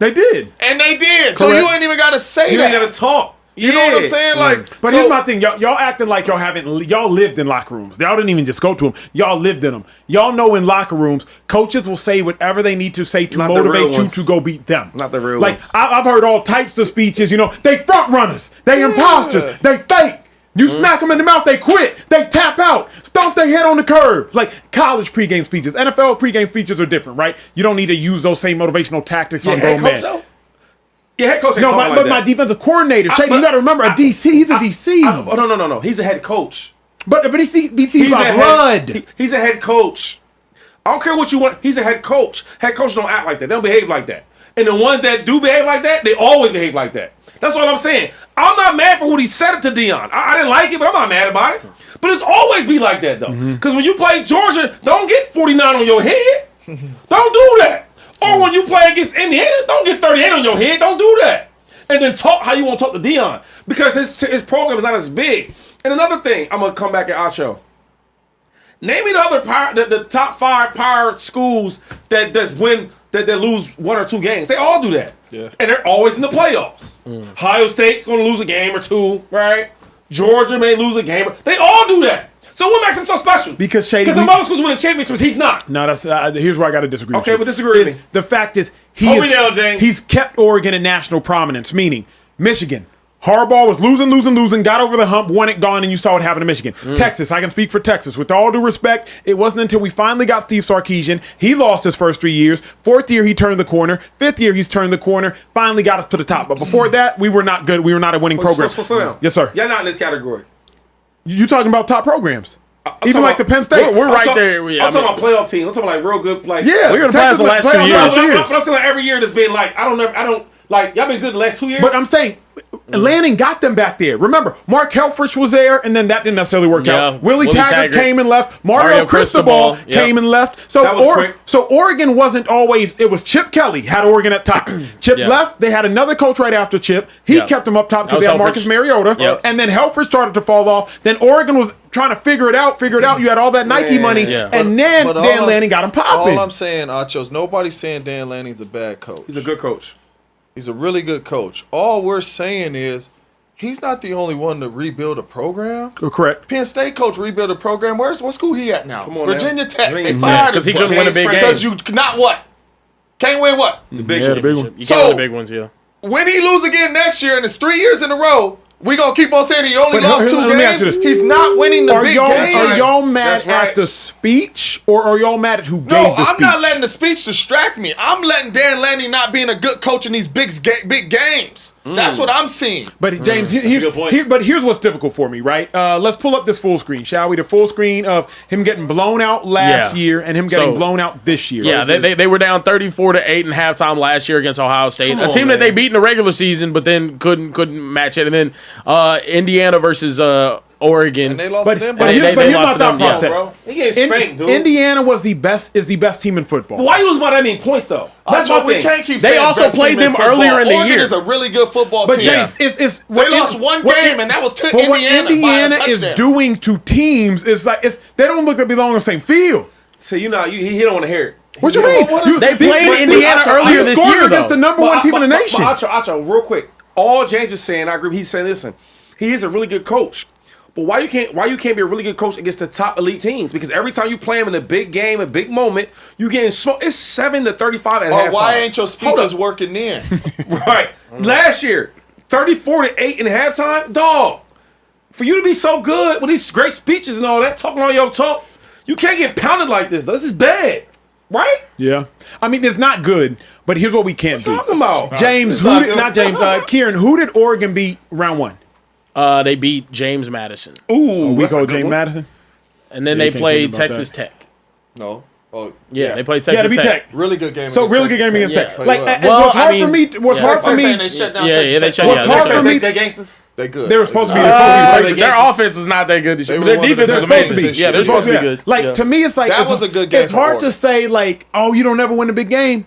They did. And they did. Correct. So you ain't even got to say You that. ain't got to talk. You know what I'm saying? Like, But here's my thing. Y'all acting like y'all lived in locker rooms. Y'all didn't even just go to them. Y'all lived in them. Y'all know in locker rooms, coaches will say whatever they need to say to Not the real motivate you ones. to go beat them. Not the real like, ones. I've heard all types of speeches. They front runners. They imposters. They fake. You smack them in the mouth, they quit. They tap out. Stomp their head on the curb. Like college pregame speeches. NFL pregame speeches are different, right? You don't need to use those same motivational tactics on grown men. Yeah, head coach ain't No, talking but like my that. defensive coordinator, Shady, you got to remember, a DC. He's a DC. No. He's a head coach. But BC's by blood. He's a head coach. I don't care what you want. He's a head coach. Head coaches don't act like that. They don't behave like that. And the ones that do behave like that, they always behave like that. That's all I'm saying. I'm not mad for what he said it to Deion. I didn't like it, but I'm not mad about it. But it's always be like that, though. Because when you play Georgia, don't get 49 on your head. Don't do that. Or when you play against Indiana, don't get 38 on your head. Don't do that. And then talk how you want to talk to Deion. Because his program is not as big. And another thing, I'm going to come back at Acho. Name me the other the top 5 power schools that lose 1 or 2 games. They all do that. Yeah. And they're always in the playoffs. Ohio State's going to lose a game or 2, right? Georgia may lose a game. They all do that. So what makes him so special? Because Shady, the other schools winning championships, he's not. No, that's here's where I got to disagree. Okay, with you. but disagree with me. The fact is, Hold me down, James. he's kept Oregon in national prominence. Meaning, Michigan, Harbaugh was losing, got over the hump, won it, gone, and you saw what happened to Michigan. Texas, I can speak for Texas. With all due respect, it wasn't until we finally got Steve Sarkisian. He lost his first 3 years. 4th year, he turned the corner. 5th year, he's turned the corner. Finally got us to the top. But before that, we were not good. We were not a winning program. Slow down. Yes, sir. You're not in this category. You talking about top programs? Even like the Penn State. We're right there. I'm talking about playoff teams. I'm talking like real good. Like Yeah, We're in the playoffs the last 2 years. But I'm saying like every year there's been like I don't like y'all been good the last 2 years. But I'm saying Lanning got them back there. Remember, Mark Helfrich was there, and then that didn't necessarily work out. Willie Taggart came and left. Mario Cristobal came and left. So That was quick. So Oregon wasn't always. It was Chip Kelly had Oregon at top. Chip left. They had another coach right after Chip. He kept them up top because they had Marcus Mariota. And then Helfrich started to fall off. Then Oregon was trying to figure it out. You had all that Nike money, and then Dan Lanning got him popping. All I'm saying, Achos, nobody's saying Dan Lanning's a bad coach. He's a good coach. He's a really good coach. All we're saying is he's not the only one to rebuild a program. Correct. Penn State coach rebuild a program. What school he at now? Come on, Virginia man. Tech. They Virginia fired because his he couldn't win a big game. Because you not what? Can't win what? The big the big one. You can't win the big ones, yeah. When he lose again next year and it's 3 years in a row, we gonna keep on saying he only But lost 2 let me ask you games. this. He's not winning the Are big y'all games. mad That's right. at the speech, or are y'all mad at who gave No, the I'm speech? not letting the speech distract me. I'm letting Dan Lanning not being a good coach in these big games. That's what I'm seeing. But James, a good point. but here's what's difficult for me, right? Let's pull up this full screen, shall we? The full screen of him getting blown out last year and him getting blown out this year. Yeah, they were down 34-8 in halftime last year against Ohio State, Come a on, team that man. they beat in the regular season, but then couldn't match it. And then Indiana versus Oregon. And they lost But, to them. but by- here's, they but here's lost my to thought them, yeah. process. Bro, he getting spanked, dude. Indiana is the best team in football. Why you lose by that many points though? That's That's my we thing. can't keep They saying also best played team in them football. earlier in the Oregon year. is a really good football But team. James, it's They lost one game, and that was to but what Indiana by a Indiana is touchdown. doing to teams is like they don't look to belong on the same field. So you know, he don't want to hear it. What you Yeah, mean? but what is- They played Indiana earlier this scored year, against though. the number one team in the nation. But Acho, real quick. All James is saying, I agree. He's saying, listen, he is a really good coach. But why you can't be a really good coach against the top elite teams? Because every time you play them in a big game, a big moment, you getting smoked. It's 7-35 at halftime. Why ain't your Hold speeches up. working then? Right. Last year, 34-8 in halftime, dog. For you to be so good with these great speeches and all that, talking on your talk, you can't get pounded like this, though. This is bad. Right? Yeah, I mean it's not good, but here's what we can't do. Talking about James, It's who not did good. not James? Kieran, who did Oregon beat round one? They beat James Madison. Ooh, We that's a go good James one. Madison. And then Yeah, they you can't say played anything about Texas that. Tech. No. Oh, Yeah, they played Yeah, to Texas be Tech. Tech. really good game. So against really good game Texas against Tech. Tech. Play Like, well. it Well, was hard I mean, for me. Was yeah. hard for I'm saying me. they shut down Yeah, Texas yeah, they Tech. shut- Was yeah, hard they for me. They gangsters. They good. They were supposed to be. Their offense is not that good this year. They But their were one of the defense is best amazing. teams this Yeah, year. they're supposed to be Yeah. good. Like Yeah. to me, it's like That it's- was a good game It's for hard Oregon. to say like, oh, you don't ever win a big game,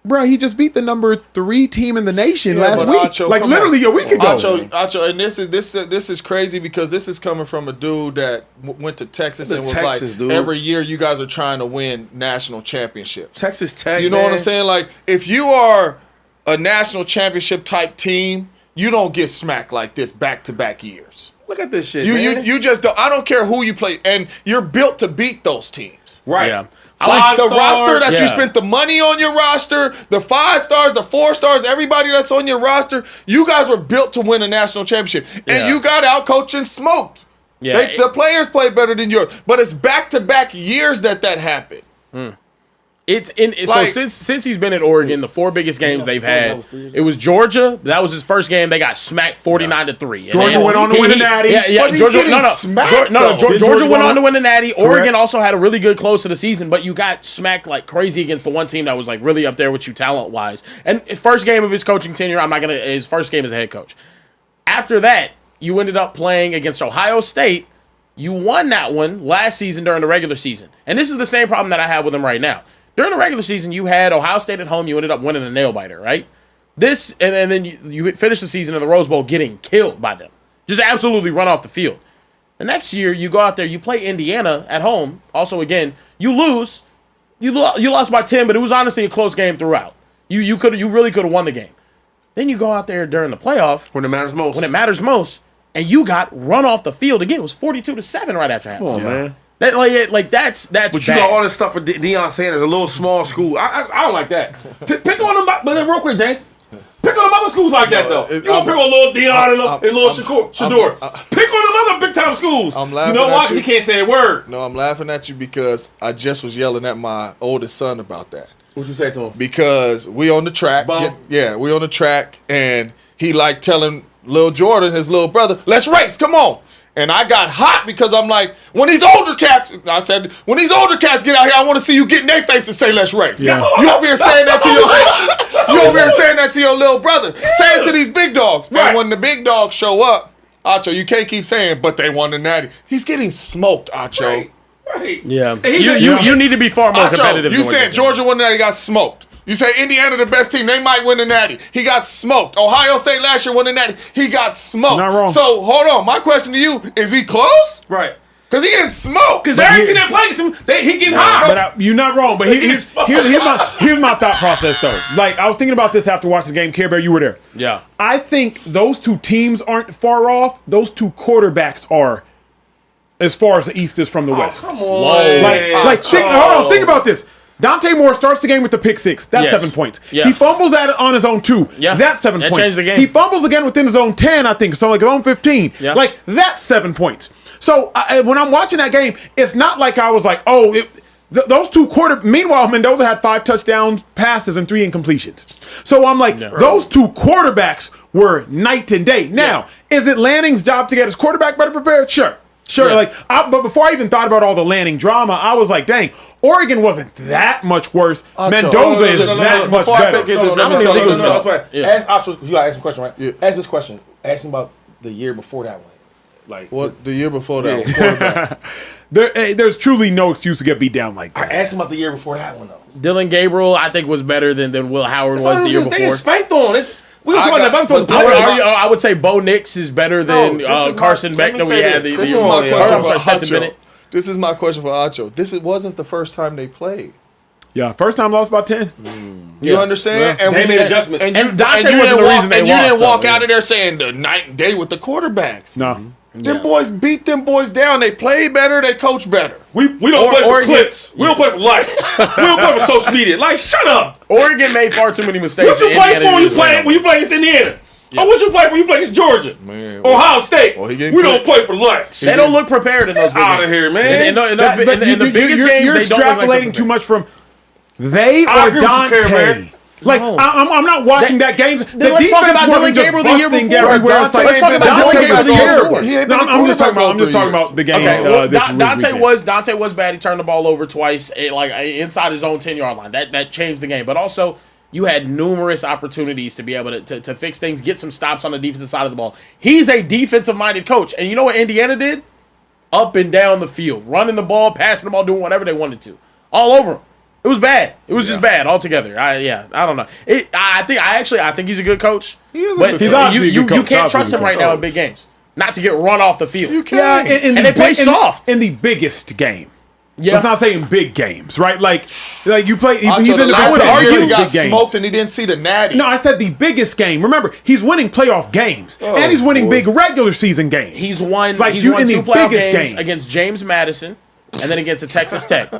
bro. He just beat the number 3 team in the nation Yeah, last but week, Acho, like come literally on. a week ago. Acho, and this is crazy because this is coming from a dude that went to Texas The and was Texas like, dude. every year you guys are trying to win national championships. Texas Tech. You know what man. I'm saying? Like, if you are a national championship type team, you don't get smacked like this back-to-back years. Look at this shit. You just don't. I don't care who you play, and you're built to beat those teams. right. Yeah. I Like like the roster that yeah. you spent the money on your roster, the 5 stars, the 4 stars, everybody that's on your roster, you guys were built to win a national championship. And Yeah. you got out coached and smoked. Yeah, The players play better than yours. But it's back-to-back years that happened. So since he's been at Oregon, the 4 biggest games they've had, it was Georgia. That was his first game. They got smacked 49-3. And Georgia then went on to win the Natty. But he's getting smacked, though. Georgia went on to win the Natty. Oregon also had a really good close to the season, but you got smacked like crazy against the one team that was like really up there with you talent wise. And first game of his coaching tenure, his first game as a head coach. After that, you ended up playing against Ohio State. You won that one last season during the regular season. And this is the same problem that I have with him right now. During the regular season, you had Ohio State at home. You ended up winning a nail-biter, right? And then you finished the season in the Rose Bowl getting killed by them. Just absolutely run off the field. The next year, you go out there, you play Indiana at home. Also, again, you lose. You lost by 10, but it was honestly a close game throughout. You really could have won the game. Then you go out there during the playoff. When it matters most. When it matters most. And you got run off the field. Again, it was 42-7 right after halftime. Come on, man. That's But bad. you got all this stuff for Deion Sanders, a little small school. I don't like that. Pick on them, but then real quick, James. Pick on them other schools like that, though. You want to pick on little Deion and little Shedeur. Pick on them other big-time schools. I'm laughing You know why? at Because you. he can't say a word. No, I'm laughing at you because I just was yelling at my oldest son about that. What you say to him? Because we on the track. Bum. Yeah, we on the track, and he like telling Lil Jordan, his little brother, let's race, come on. And I got hot because I'm like, when these older cats get out here, I want to see you get in their face and say, let's race. Yeah. You over here saying that to your little brother. Say it to these big dogs. Right. And when the big dogs show up, Acho, you can't keep saying, but they won the Natty. He's getting smoked, Acho. Right. Yeah. And he said, You need to be far more competitive. Acho, you than what said you're Georgia won the Natty, got smoked. You say Indiana the best team, they might win the Natty. He got smoked. Ohio State last year won the Natty. He got smoked. Not wrong. So hold on, my question to you, is he close? Right. Because he getting smoked. Because every team that plays him, he getting hot. But you're not wrong. But here's my thought process though. Like I was thinking about this after watching the game. Care Bear, you were there. Yeah. I think those 2 teams aren't far off. Those 2 quarterbacks are, as far as the East is from the West. Come on. Think about this. Dante Moore starts the game with the pick 6. That's Yes. 7 points. Yeah. He fumbles at it on his own 2. Yeah. That's 7 That points. changed the game. He fumbles again within his own 10, I think. So like his own 15. Yeah. Like that's 7 points. So when I'm watching that game, it's not like I was like, those 2 Meanwhile, Mendoza had 5 touchdowns, passes, and 3 incompletions. So I'm like, those 2 quarterbacks were night and day. Now, is it Lanning's job to get his quarterback better prepared? Sure. Yeah. But before I even thought about all the Lanning drama, I was like, dang, Oregon wasn't that much worse. Mendoza is that much Before I better. forget this, No, let me no, tell no, you no, this. no, That's right. Yeah. Ask Acho, you got to ask him a question, right? Yeah. Ask this question. Ask him about the year before that one. Like What the year before that? Was quarterback. There's truly no excuse to get beat down like I that. asked him about the year before that one though. Dylan Gabriel, I think, was better than Will Howard was the year They get before. spanked on. We were I talking got- about but the this is players. my- I would say Bo Nix is better than This is Carson my- Beck let me that we say had. This the is year my before. question I'm sorry, for Stetson Acho. Bennett. This is my question for Acho. It wasn't the first time they played. Yeah, first time lost by 10. You understand? Yeah. They made adjustments. And you, And Dante and you wasn't didn't the walk, reason they and you lost, didn't walk though, out yeah. of there saying the night and day with the quarterbacks. No. Them boys beat them boys down. They play better. They coach better. We don't play for Oregon- clicks. We don't play for likes. We don't play for social media. Like, shut up. Oregon made far too many mistakes. What you and play Indiana for when you did play well. against Indiana? Or what you play for when you play against Georgia? Man, Ohio State. well, he getting We don't clicks. play for likes. They don't look prepared in those. Get out of here, man. In the biggest games, you're they don't look like they're extrapolating too prepared. much from they I or agree with you, Dante. Kerr, man. Like No. I'm not watching that game. The let's talk defense about Dylan wasn't just Gabriel the year busting before. everywhere. It's Dante like, ain't been the Dante quarterback was all terrible. through. He ain't No, been the I'm just talking quarterback all about. I'm just through talking years. about the game. Okay, well, this weekend. Dante was bad. He turned the ball over twice, inside his own 10-yard line. That changed the game. But also, you had numerous opportunities to be able to fix things, get some stops on the defensive side of the ball. He's a defensive-minded coach, and you know what Indiana did? Up and down the field, running the ball, passing the ball, doing whatever they wanted to, all over him. It was bad. It was just bad altogether. I don't know. I think he's a good coach. He is a but good coach. you, Obviously a you, good you coach. can't trust Obviously him a right good now in big games. Not to get run off the field. You can. Yeah, in And they play soft. in the biggest game. Yeah. Let's not say in big games, right? Like you play. He's Acho, in the the last big 10 years he got games. smoked and he didn't see the natty. No, I said the biggest game. Remember, he's winning playoff games, and he's winning big regular season games. He's won. Like, He's you won in the 2 playoff biggest games game. against James Madison, and then against a Texas Tech.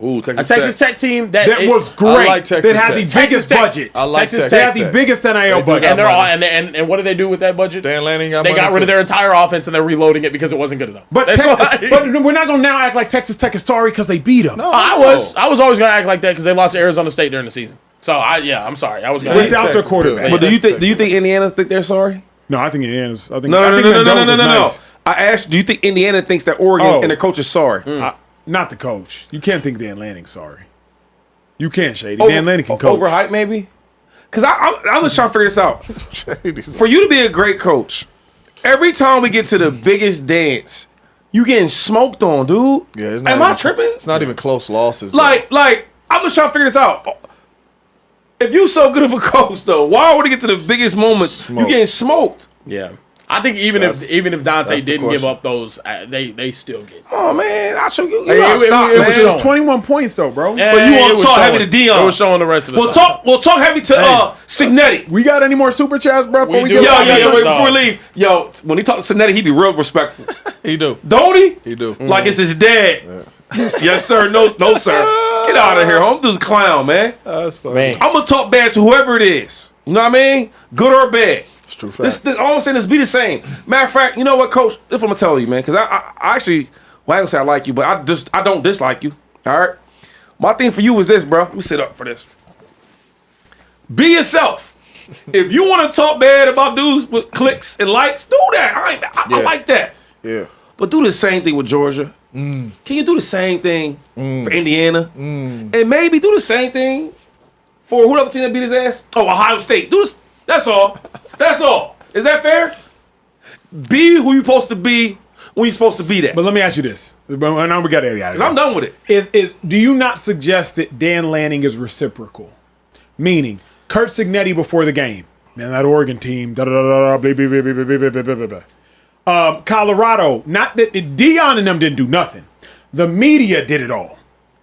Ooh, A Texas Tech team that was great. I like Texas that had the Tech. biggest Tech. budget. I like Texas Texas They Tech. had the Tech. biggest NIL They do budget. got And they're all money. and what do they do with that budget? Dan Lanning got They money got rid of too. their entire offense and they're reloading it because it wasn't good enough. But, That's why. but we're not going to now act like Texas Tech is sorry because they beat them. No, I was always gonna act like that because they lost to Arizona State during the season. So I'm sorry. I was gonna. Without Tech their is quarterback. good. But do you think Indiana think they're sorry? No, I think Indiana's. I think No. Mendoza's nice. I asked, do you think Indiana thinks that Oregon and their coach is sorry? Not the coach. You can't think Dan Lanning's sorry. You can't, Shady. Dan Lanning can coach. Overhyped, maybe? Because I'm just trying to figure this out. For you to be a great coach, every time we get to the biggest dance, you getting smoked on, dude. Yeah, it's not Am I even- tripping? It's not even close losses. though. Like, I'm just trying to figure this out. If you so good of a coach, though, why would it get to the biggest moments? You getting smoked? Yeah. I think even if Dante that's the didn't give question. up those, they still get. Oh man, I show you. You Hey, gotta it stop, was man. It showing. was 21 points, though, bro. But you It want was to talk showing. heavy to Deion? It was showing the rest of the We'll time. talk heavy to Signetti. We got any more super chats, bro? Before we do. get Yo, out of here? wait, No. before we leave. Yo, when he talk to Signetti, he be real respectful. he do. Don't he? He do. Like it's his dad. Yes, sir. No, sir. Get out of here. I'm just a clown, man. That's funny. Man. I'm gonna talk bad to whoever it is. You know what I mean? Good or bad. It's true fact. This all I'm saying is be the same. Matter of fact, you know what, Coach? This is what I'm gonna tell you, man. Because I actually, well, I don't say I like you, but I don't dislike you. All right. My thing for you is this, bro. Let me sit up for this. Be yourself. If you want to talk bad about dudes with clicks and likes, do that. I like that. Yeah. But do the same thing with Georgia. Can you do the same thing for Indiana? And maybe do the same thing for who other team that beat his ass? Oh, Ohio State. Do this. That's all. That's all. Is that fair? Be who you're supposed to be when you're supposed to be that. But let me ask you this. Now we got to Because I'm done with it. Do you not suggest that Dan Lanning is reciprocal? Meaning, Kurt Signetti before the game. Man, that Oregon team. Colorado. Not that Deion and them didn't do nothing. The media did it all.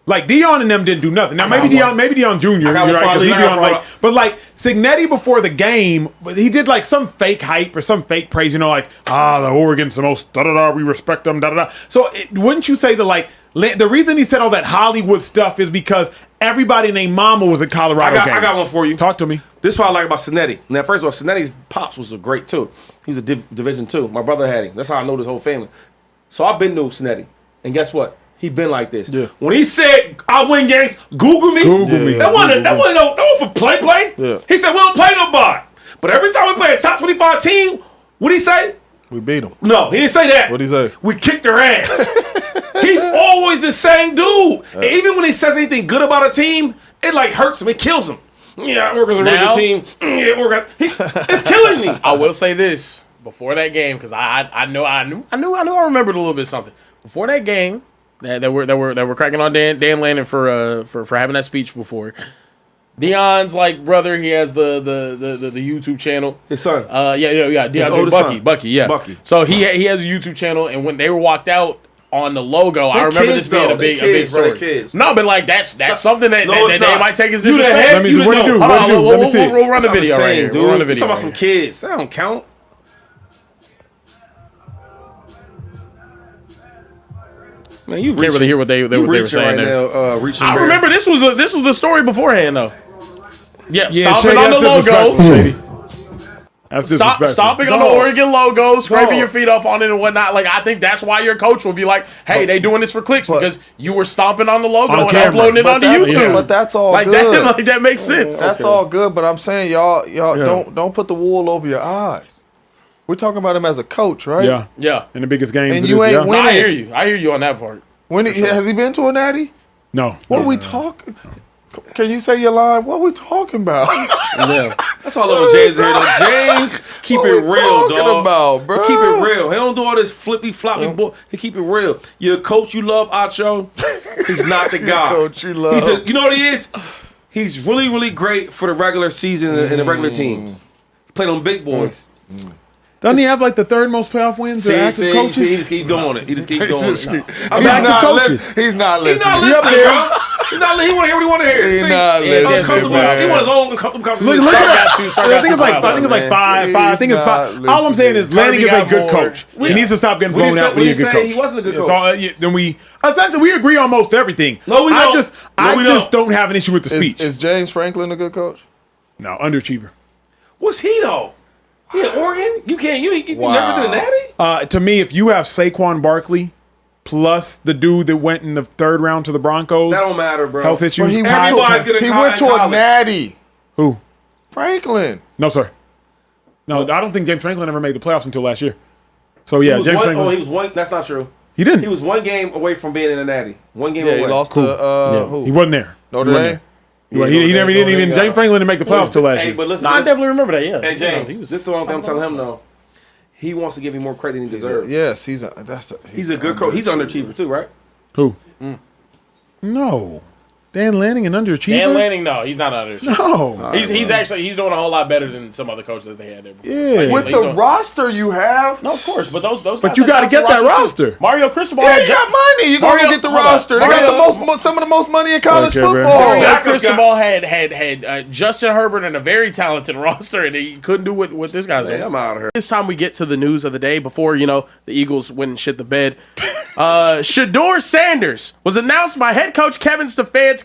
Like Deion and them didn't do nothing. Now maybe Deion Jr. You're got one right, 'cause for he Ali. be on, like, but like Signetti before the game, he did like some fake hype or some fake praise. You know, like the Oregon's the most we respect them. So wouldn't you say the reason he said all that Hollywood stuff is because everybody named Mama was at Colorado. I got one for you. Talk to me. This is what I like about Signetti. Now, first of all, Signetti's pops was a great too. He was a Division II. My brother had him. That's how I know this whole family. So I've been to Signetti, and guess what? He been like this. Yeah. When he said I win games, Google me. That wasn't for play. Yeah. He said we don't play nobody. But every time we play a top 25 team, what'd he say? We beat him. No, he didn't say that. What'd he say? We kicked their ass. He's always the same dude. And even when he says anything good about a team, it like hurts him. It kills him. Yeah, Oregon's a really Now- good team. Yeah, Oregon. It's killing me. I will say this: before that game, because I remembered a little bit of something before that game that we're cracking on Dan Lanning for having that speech before. Deion's like brother, he has the YouTube channel. His son. Yeah. DeAndre Bucky, yeah. Bucky. So he has a YouTube channel, and when they were walked out on the logo, I remember this being a big story. No, but like that's something that they might take as disrespect. Let me see. What do you do? Let me see. We'll run the video right here. We'll run the video. Talking about some kids. That don't count. Man, you can't really hear what they were saying right there. Now, I remember this was the story beforehand though. Yeah, stomping Shady, on the logo. Stomping on the Oregon logo, scraping your feet off on it and whatnot. Like, I think that's why your coach will be like, "Hey, they doing this for clicks because you were stomping on the logo and uploading it onto YouTube." But that's all like good. That makes sense. That's all good. But I'm saying, y'all don't put the wool over your eyes. We're talking about him as a coach, right? Yeah. In the biggest games. And you ain't winning. I hear you on that part. Has he been to a natty? No. What are we talking? Can you say your line? What are we talking about? Yeah. That's all little James here, though. James, keep it real, dog. About, bro? Keep it real. He don't do all this flippy floppy boy. He keep it real. You're a coach you love, Acho. He's not the guy. Coach you love. You know what he is? He's really, really great for the regular season and the regular teams. He played on big boys. Doesn't he have like the third most playoff wins? He just keep doing it. He's not listening. He's not listening, bro. He want to hear what he want to hear. He's not listening, man. He want his own uncomfortable conversation. I think it's like five. I think it's five. All I'm saying is Lanning is a good coach. He needs to stop getting blown out when he's a good coach. He wasn't a good coach. Then we agree on most everything. No, we don't. I just don't have an issue with the speech. Is James Franklin a good coach? No, underachiever. What's he though? He at Oregon? You never did a natty? To me, if you have Saquon Barkley plus the dude that went in the third round to the Broncos, that don't matter, bro. Health issues. Well, he went to a natty. Who? Franklin. No, sir. No, I don't think James Franklin ever made the playoffs until last year. So yeah, James Franklin. He was one. That's not true. He didn't. He was one game away from being in a natty. One game away. He lost to who? He wasn't there. Notre Dame. He never didn't even. James Franklin didn't make the playoffs till last year. But listen, I definitely remember that. Yeah. Hey James, this is the one thing I'm telling him though. He wants to give him more credit than he deserves. Yes, he's a good coach. He's an underachiever too, right? Who? No. Dan Lanning, an underachiever? Dan Lanning, no, he's not an underachiever. No. He's doing a whole lot better than some other coaches that they had there. Yeah. With the roster you have. No, of course, but those guys. But you got to get that roster. Mario Cristobal. Yeah, you got money. You got to get the roster. They got some of the most money in college football. Mario Cristobal had Justin Herbert and a very talented roster, and he couldn't do what this guy's doing. I'm out of here. This time we get to the news of the day before the Eagles went and shit the bed. Shedeur Sanders was announced by head coach Kevin Stefanski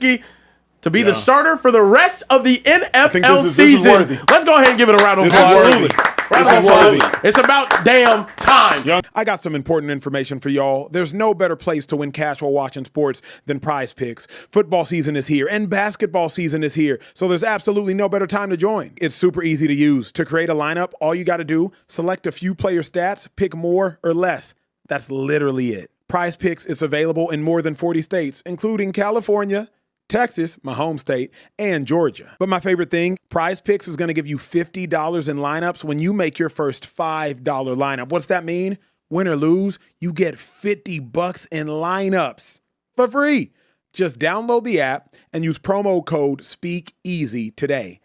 to be the starter for the rest of the NFL season. Let's go ahead and give it a round of applause. It's about damn time. I got some important information for y'all. There's no better place to win cash while watching sports than PrizePicks. Football season is here and basketball season is here, so there's absolutely no better time to join. It's super easy to use. To create a lineup, all you got to do, select a few player stats, pick more or less. That's literally it. PrizePicks is available in more than 40 states, including California, Texas, my home state, and Georgia. But my favorite thing, PrizePicks is going to give you $50 in lineups when you make your first $5 lineup. What's that mean? Win or lose, you get $50 in lineups for free. Just download the app and use promo code Speakeasy today.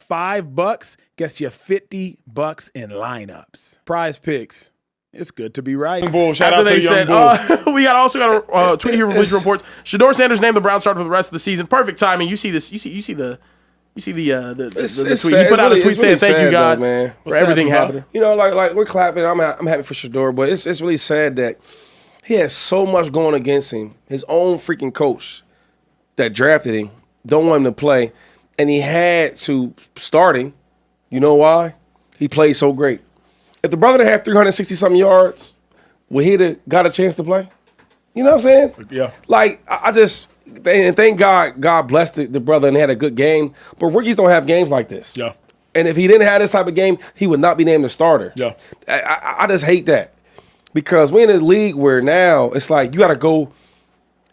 $5 gets you $50 in lineups. PrizePicks. It's good to be right. Shout out to Young Bull. We also got a tweet here from Bleacher Reports. Shedeur Sanders named the Browns starter for the rest of the season. Perfect timing. You see this. You see the tweet. He put out a tweet saying thank you God man for everything happening. Like we're clapping. I'm happy for Shedeur, but it's really sad that he has so much going against him. His own freaking coach that drafted him don't want him to play, and he had to start him. You know why? He played so great. If the brother had 360-something yards, would he have got a chance to play? You know what I'm saying? Yeah. Like, and thank God blessed the brother and had a good game. But rookies don't have games like this. Yeah. And if he didn't have this type of game, he would not be named the starter. Yeah. I just hate that. Because we're in this league where now it's like you got to go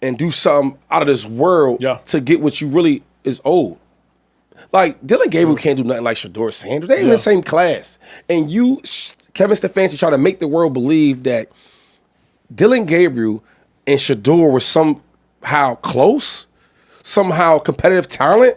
and do something out of this world to get what you really is owed. Like, Dylan Gabriel can't do nothing like Shedeur Sanders. They in the same class. And you Kevin Stefanski tried to make the world believe that Dylan Gabriel and Shedeur were somehow close, somehow competitive talent,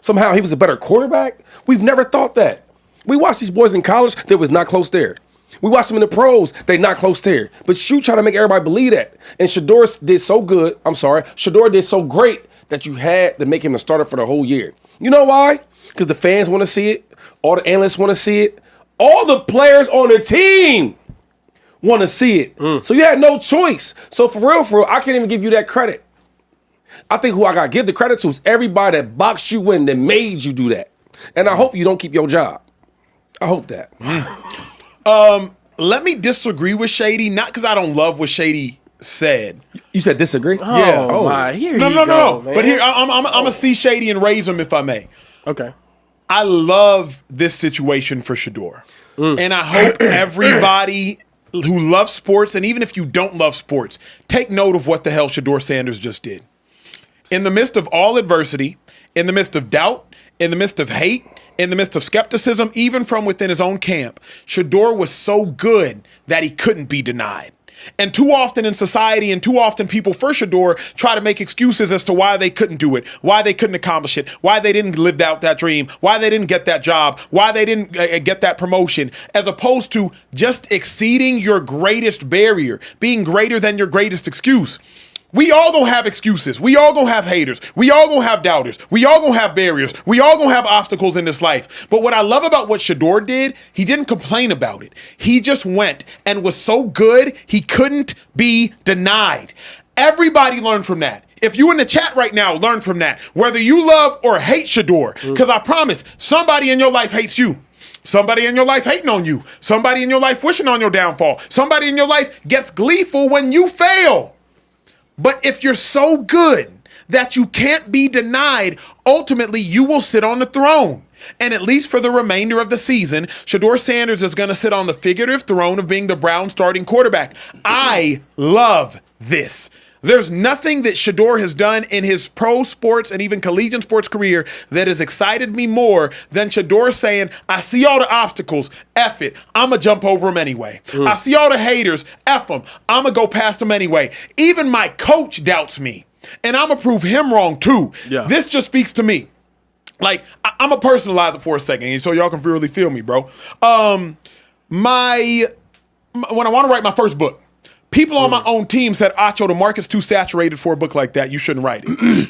somehow he was a better quarterback. We've never thought that. We watched these boys in college, they was not close there. We watched them in the pros, they not close there. But you try to make everybody believe that. And Shedeur did so good, Shedeur did so great that you had to make him the starter for the whole year. You know why? Because the fans want to see it. All the analysts want to see it. All the players on the team want to see it. So you had no choice. So for real, I can't even give you that credit. I think who I got to give the credit to is everybody that boxed you in that made you do that. And I hope you don't keep your job. I hope that. Let me disagree with Shady, not because I don't love what Shady said. You said disagree? Yeah. Oh, my. Here No. you go, man. But here, I'm going to see Shady and raise him if I may. Okay. I love this situation for Shedeur. And I hope everybody who loves sports, and even if you don't love sports, take note of what the hell Shedeur Sanders just did. In the midst of all adversity, in the midst of doubt, in the midst of hate, in the midst of skepticism, even from within his own camp, Shedeur was so good that he couldn't be denied. And too often in society and too often people for Shedeur try to make excuses as to why they couldn't do it, why they couldn't accomplish it, why they didn't live out that dream, why they didn't get that job, why they didn't get that promotion, as opposed to just exceeding your greatest barrier, being greater than your greatest excuse. We all gonna have excuses. We all gonna have haters. We all gonna have doubters. We all gonna have barriers. We all gonna have obstacles in this life. But what I love about what Shedeur did, he didn't complain about it. He just went and was so good, he couldn't be denied. Everybody learned from that. If you in the chat right now, learn from that. Whether you love or hate Shedeur, because I promise, somebody in your life hates you. Somebody in your life hating on you. Somebody in your life wishing on your downfall. Somebody in your life gets gleeful when you fail. But if you're so good that you can't be denied, ultimately you will sit on the throne. And at least for the remainder of the season, Shedeur Sanders is going to sit on the figurative throne of being the Browns starting quarterback. I love this. There's nothing that Shedeur has done in his pro sports and even collegiate sports career that has excited me more than Shedeur saying, I see all the obstacles, F it, I'm going to jump over them anyway. I see all the haters, F them, I'm going to go past them anyway. Even my coach doubts me, and I'm going to prove him wrong too. Yeah. This just speaks to me. Like, I'm going to personalize it for a second so y'all can really feel me, bro. When I want to write my first book, people on my own team said, Acho, the market's too saturated for a book like that. You shouldn't write it.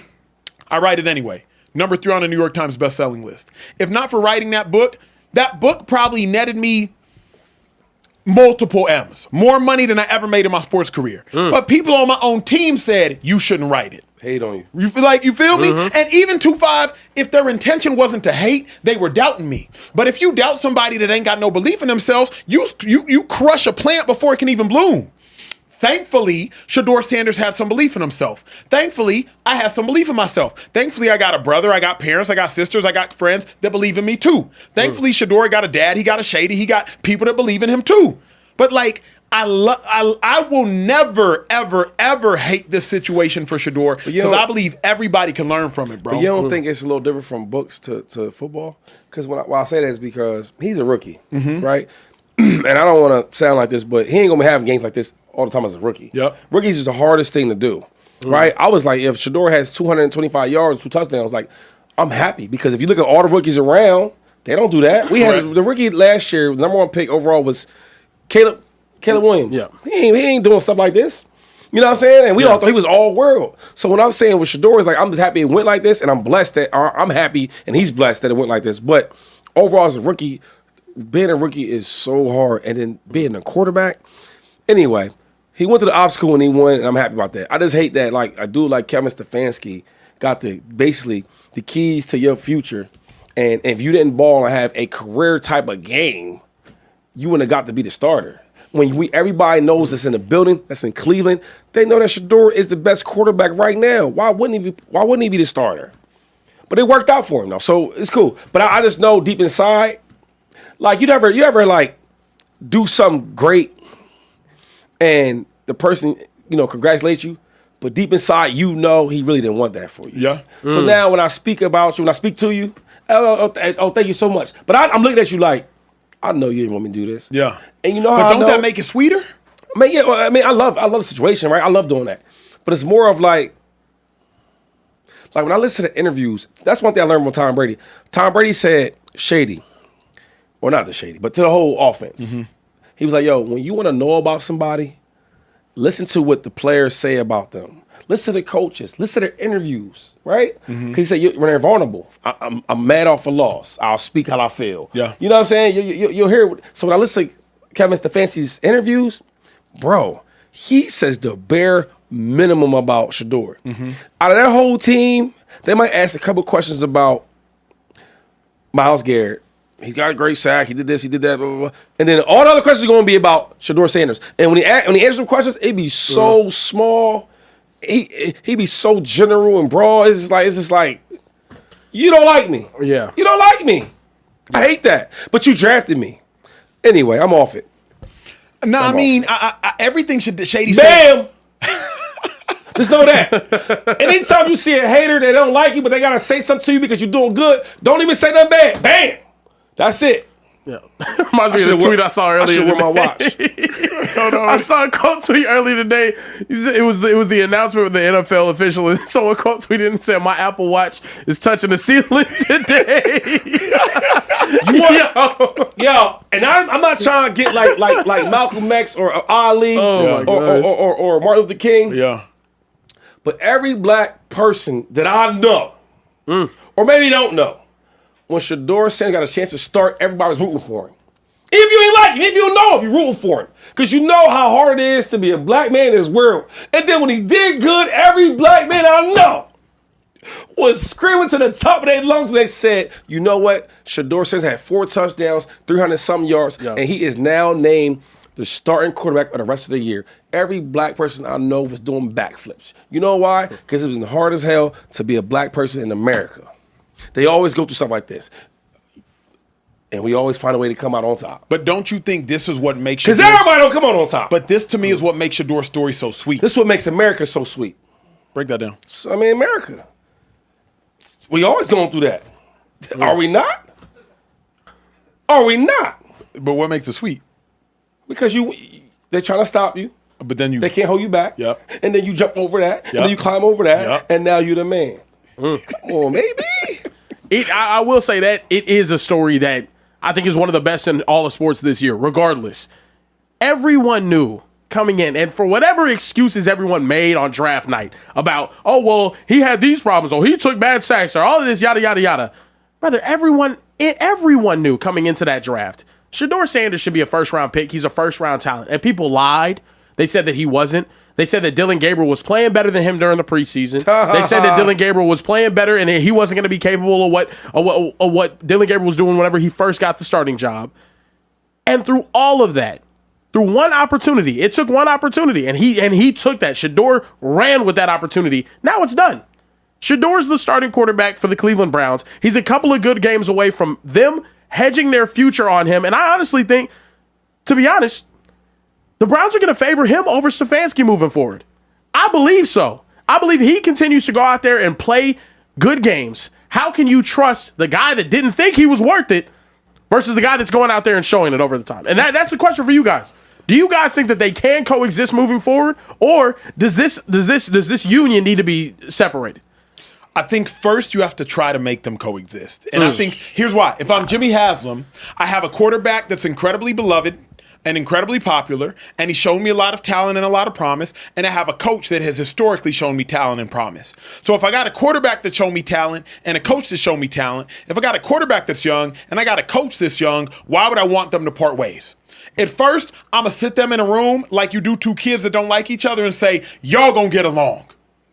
I write it anyway. Number 3 on the New York Times bestselling list. If not for writing that book probably netted me multiple M's. More money than I ever made in my sports career. But people on my own team said, you shouldn't write it. Hate on you. You feel me? And even 2-5, if their intention wasn't to hate, they were doubting me. But if you doubt somebody that ain't got no belief in themselves, you crush a plant before it can even bloom. Thankfully, Shedeur Sanders had some belief in himself. Thankfully, I had some belief in myself. Thankfully, I got a brother, I got parents, I got sisters, I got friends that believe in me too. Thankfully, Shedeur got a dad, he got a Shady, he got people that believe in him too. But like, I will never, ever, ever hate this situation for Shedeur because I believe everybody can learn from it, bro. But you don't think it's a little different from books to football? Because why I say that is because he's a rookie, right? And I don't want to sound like this, but he ain't going to be having games like this all the time as a rookie. Yep. Rookies is the hardest thing to do, right? I was like, if Shedeur has 225 yards, 2 touchdowns, like, I'm happy because if you look at all the rookies around, they don't do that. We had the rookie last year, number 1 pick overall was Caleb Williams. Yeah. He ain't doing stuff like this. You know what I'm saying? And we all thought he was all world. So what I'm saying with Shedeur is like, I'm just happy it went like this, and I'm blessed that I'm happy and he's blessed that it went like this. But overall as a rookie, being a rookie is so hard, and then being a quarterback. Anyway, he went to the obstacle and he won, and I'm happy about that. I just hate that, like, a dude like Kevin Stefanski got basically the keys to your future, and if you didn't ball and have a career type of game, you wouldn't have got to be the starter. When everybody knows that's in the building, that's in Cleveland, they know that Shedeur is the best quarterback right now. Why wouldn't he be the starter? But it worked out for him though, so it's cool. But I just know deep inside, like, you ever like do something great and the person, congratulates you, but deep inside he really didn't want that for you. Yeah. So now when I speak about you, when I speak to you, oh, thank you so much. But I'm looking at you like, I know you didn't want me to do this. Yeah. And you know But how don't that make it sweeter? I mean, yeah, well, I mean, I love the situation, right? I love doing that. But it's more of like when I listen to interviews, that's one thing I learned from Tom Brady. Tom Brady said, Shady, or not the Shady, but to the whole offense. Mm-hmm. He was like, yo, when you want to know about somebody, listen to what the players say about them. Listen to the coaches. Listen to their interviews, right? Because he said, when they're vulnerable, I'm mad off a loss. I'll speak how I feel. Yeah. You know what I'm saying? You'll hear it. So when I listen to Kevin Stefanski's interviews, bro, he says the bare minimum about Shedeur. Out of that whole team, they might ask a couple questions about Myles Garrett. He's got a great sack. He did this. He did that. Blah, blah, blah. And then all the other questions are going to be about Shedeur Sanders. And when he answers them questions, it'd be so small. He be so general and broad. It's just like, you don't like me. Yeah. You don't like me. I hate that. But you drafted me. Anyway, I'm off it. No, I mean, everything Shady Bam! Just know that. Anytime you see a hater that don't like you, but they got to say something to you because you're doing good, don't even say nothing bad. Bam! That's it. Yeah. Reminds me of this tweet I saw earlier. I should wear my watch. I saw a quote tweet earlier today. He said it was the announcement with the NFL official, and someone quote tweeted and said, "My Apple Watch is touching the ceiling today." Yo, and I'm not trying to get like Malcolm X or Ali or Martin Luther King. Yeah. But every black person that I know, or maybe don't know, when Shedeur Sanders got a chance to start, everybody's rooting for him. If you ain't like him, if you don't know him, you're rooting for him. Because you know how hard it is to be a black man in this world. And then when he did good, every black man I know was screaming to the top of their lungs when they said, you know what? Shedeur Sanders had 4 touchdowns, 300-something yards, and he is now named the starting quarterback of the rest of the year. Every black person I know was doing backflips. You know why? Because it was hard as hell to be a black person in America. They always go through something like this. And we always find a way to come out on top. But don't you think this is what makes Because everybody don't come out on top. But this to me is what makes Shedeur's story so sweet. This is what makes America so sweet. Break that down. So, I mean, America. We always going through that. Are we not? Are we not? But what makes it sweet? Because they're trying to stop you. But then they can't hold you back. Yep. And then you jump over that. Yep. And then you climb over that. Yep. And now you're the man. Come on, maybe. I will say that it is a story that I think is one of the best in all of sports this year, regardless. Everyone knew coming in, and for whatever excuses everyone made on draft night about, oh, well, he had these problems, or he took bad sacks, or all of this, yada, yada, yada. Brother, everyone knew coming into that draft, Shedeur Sanders should be a first-round pick. He's a first-round talent. And people lied. They said that he wasn't. They said that Dylan Gabriel was playing better than him during the preseason. They said that Dylan Gabriel was playing better and he wasn't going to be capable of what Dylan Gabriel was doing whenever he first got the starting job. And through all of that, through one opportunity, it took one opportunity, and he took that. Shedeur ran with that opportunity. Now it's done. Shedeur's the starting quarterback for the Cleveland Browns. He's a couple of good games away from them hedging their future on him. And I honestly think, to be honest, the Browns are going to favor him over Stefanski moving forward. I believe so. I believe he continues to go out there and play good games. How can you trust the guy that didn't think he was worth it versus the guy that's going out there and showing it over the time? And that's the question for you guys. Do you guys think that they can coexist moving forward, or does this union need to be separated? I think first you have to try to make them coexist. And I think here's why. If I'm Jimmy Haslam, I have a quarterback that's incredibly beloved and incredibly popular, and he's shown me a lot of talent and a lot of promise, and I have a coach that has historically shown me talent and promise. So if I got a quarterback that's shown me talent and a coach that's shown me talent, if I got a quarterback that's young and I got a coach that's young, why would I want them to part ways? At first, I'm going to sit them in a room like you do 2 kids that don't like each other and say, y'all going to get along.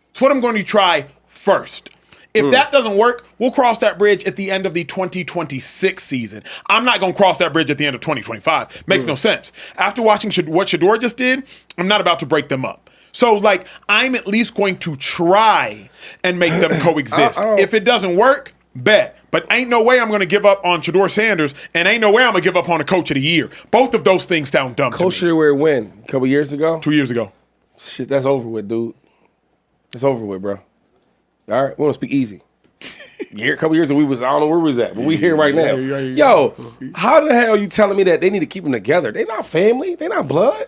That's what I'm going to try first. If that doesn't work, we'll cross that bridge at the end of the 2026 season. I'm not going to cross that bridge at the end of 2025. Makes no sense. After watching what Shedeur just did, I'm not about to break them up. So, I'm at least going to try and make them coexist. If it doesn't work, bet. But ain't no way I'm going to give up on Shedeur Sanders, and ain't no way I'm going to give up on a coach of the year. Both of those things sound dumb Coach to me. Shedeur when? A couple years ago? 2 years ago. Shit, that's over with, dude. It's over with, bro. All right, we want to speak easy. a couple years ago, I don't know where we was at, but we here right now. Yo, how the hell are you telling me that they need to keep them together? They not family. They not blood.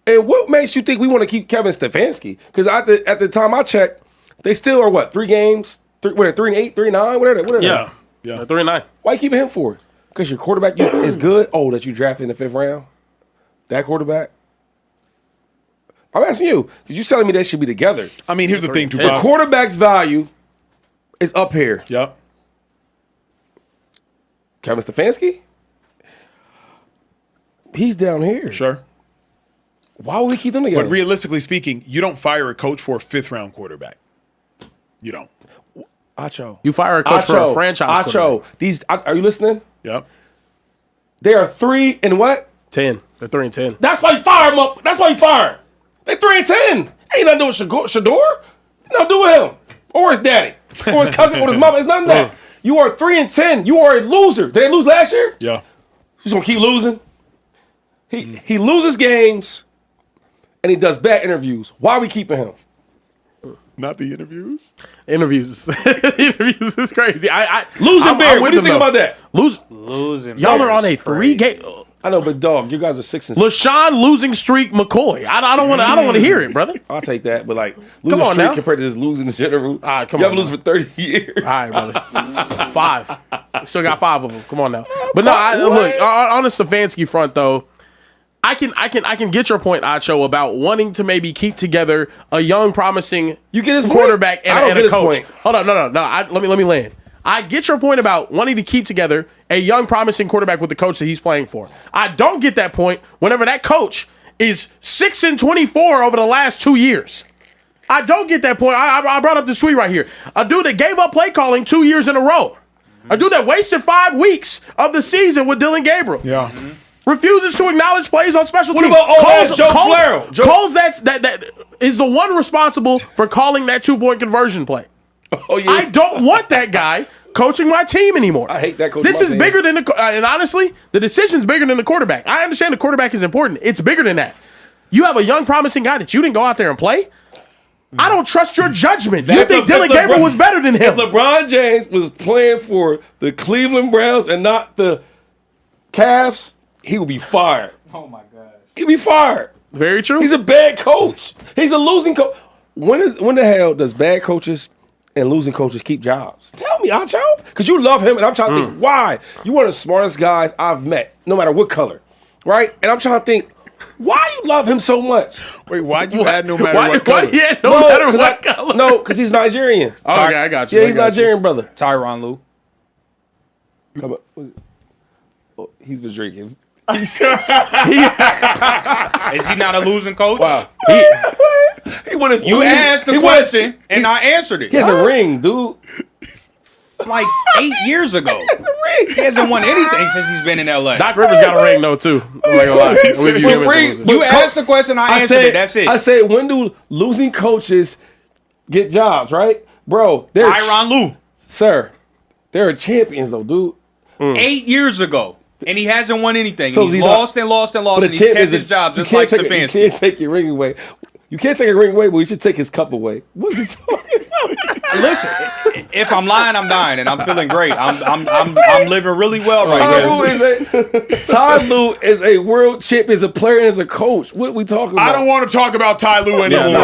And what makes you think we want to keep Kevin Stefanski? Because at the time I checked, they still are what, 3 games? 3-8, 3-9, whatever. Yeah. 3-9. Why you keeping him for? Because your quarterback is good. Oh, that you drafted in the 5th round. That quarterback. I'm asking you because you're telling me they should be together. I mean, here's the thing, too. The quarterback's value is up here. Yep. Kevin Stefanski, he's down here. Sure. Why would we keep them together? But realistically speaking, you don't fire a coach for a 5th-round quarterback. You don't. Acho. You fire a coach for a franchise quarterback. Are you listening? Yep. They are 3 and what? 10. They're 3-10. That's why you fire him up. That's why you fire him. They 3-10. Ain't nothing to do with Shedeur. Nothing to do with him. Or his daddy. Or his cousin. Or his mama. It's none of that. You are 3-10. You are a loser. Did they lose last year? Yeah. He's gonna keep losing. He loses games and he does bad interviews. Why are we keeping him? Not the interviews. Interviews is crazy. Losing Bear. What do you think about that? Losing. Y'all are on a 3-game. I know, but dog, you guys are 6 and 6. LaShawn losing streak McCoy. I don't want to hear it, brother. I'll take that, but like losing on streak now. compared to just losing in general. All right, come you on haven't lose for 30 years. All right, brother. 5. Still got 5 of them. Come on now. But no, look, on the Stefanski front though, I can get your point, Acho, about wanting to maybe keep together a young, promising quarterback and a coach. Hold on, no. Let me land. I get your point about wanting to keep together a young, promising quarterback with the coach that he's playing for. I don't get that point whenever that coach is 6-24 over the last 2 years. I don't get that point. I brought up this tweet right here. A dude that gave up play calling 2 years in a row. A dude that wasted 5 weeks of the season with Dylan Gabriel. Yeah. Refuses to acknowledge plays on special teams. What about Joe Flacco? Coles that is the one responsible for calling that 2-point conversion play. Oh yeah. I don't want that guy coaching my team anymore. I hate that coach. This is bigger than and honestly, the decision's bigger than the quarterback. I understand the quarterback is important. It's bigger than that. You have a young, promising guy that you didn't go out there and play. I don't trust your judgment. You think Dylan Gabriel was better than him? If LeBron James was playing for the Cleveland Browns and not the Cavs, he would be fired. Oh my God. He'd be fired. Very true. He's a bad coach. He's a losing coach. When the hell does bad coaches and losing coaches keep jobs? Tell me, Acho. Because you love him, and I'm trying to think why. You one of the smartest guys I've met, no matter what color, right? And I'm trying to think why you love him so much. Wait, why'd you add no matter what color? No matter what color? No, because he's Nigerian. Okay, I got you. Yeah, he's Nigerian, brother. Tyronn Lue. Come on. Oh, he's been drinking. Is he not a losing coach? Wow. You asked the question, and I answered it. He has a ring, dude. Like 8 years ago. He hasn't won anything since he's been in LA. Doc Rivers got a ring though too. I'm not gonna lie. You asked the question, I answered it. That's it. I said, when do losing coaches get jobs, right? Bro, Tyronn Lue. Sir, they're champions though, dude. 8 years ago. And he hasn't won anything. So And he's lost and lost and lost, and he's kept his job just like Stefanski. You can't take your ring away. You can't take a ring away, but you should take his cup away. What's he talking about? Listen, if I'm lying, I'm dying, and I'm feeling great. I'm living really well right now. Ty Lue is a world champion as a player and as a coach. What are we talking about? I don't want to talk about Ty Lue anymore.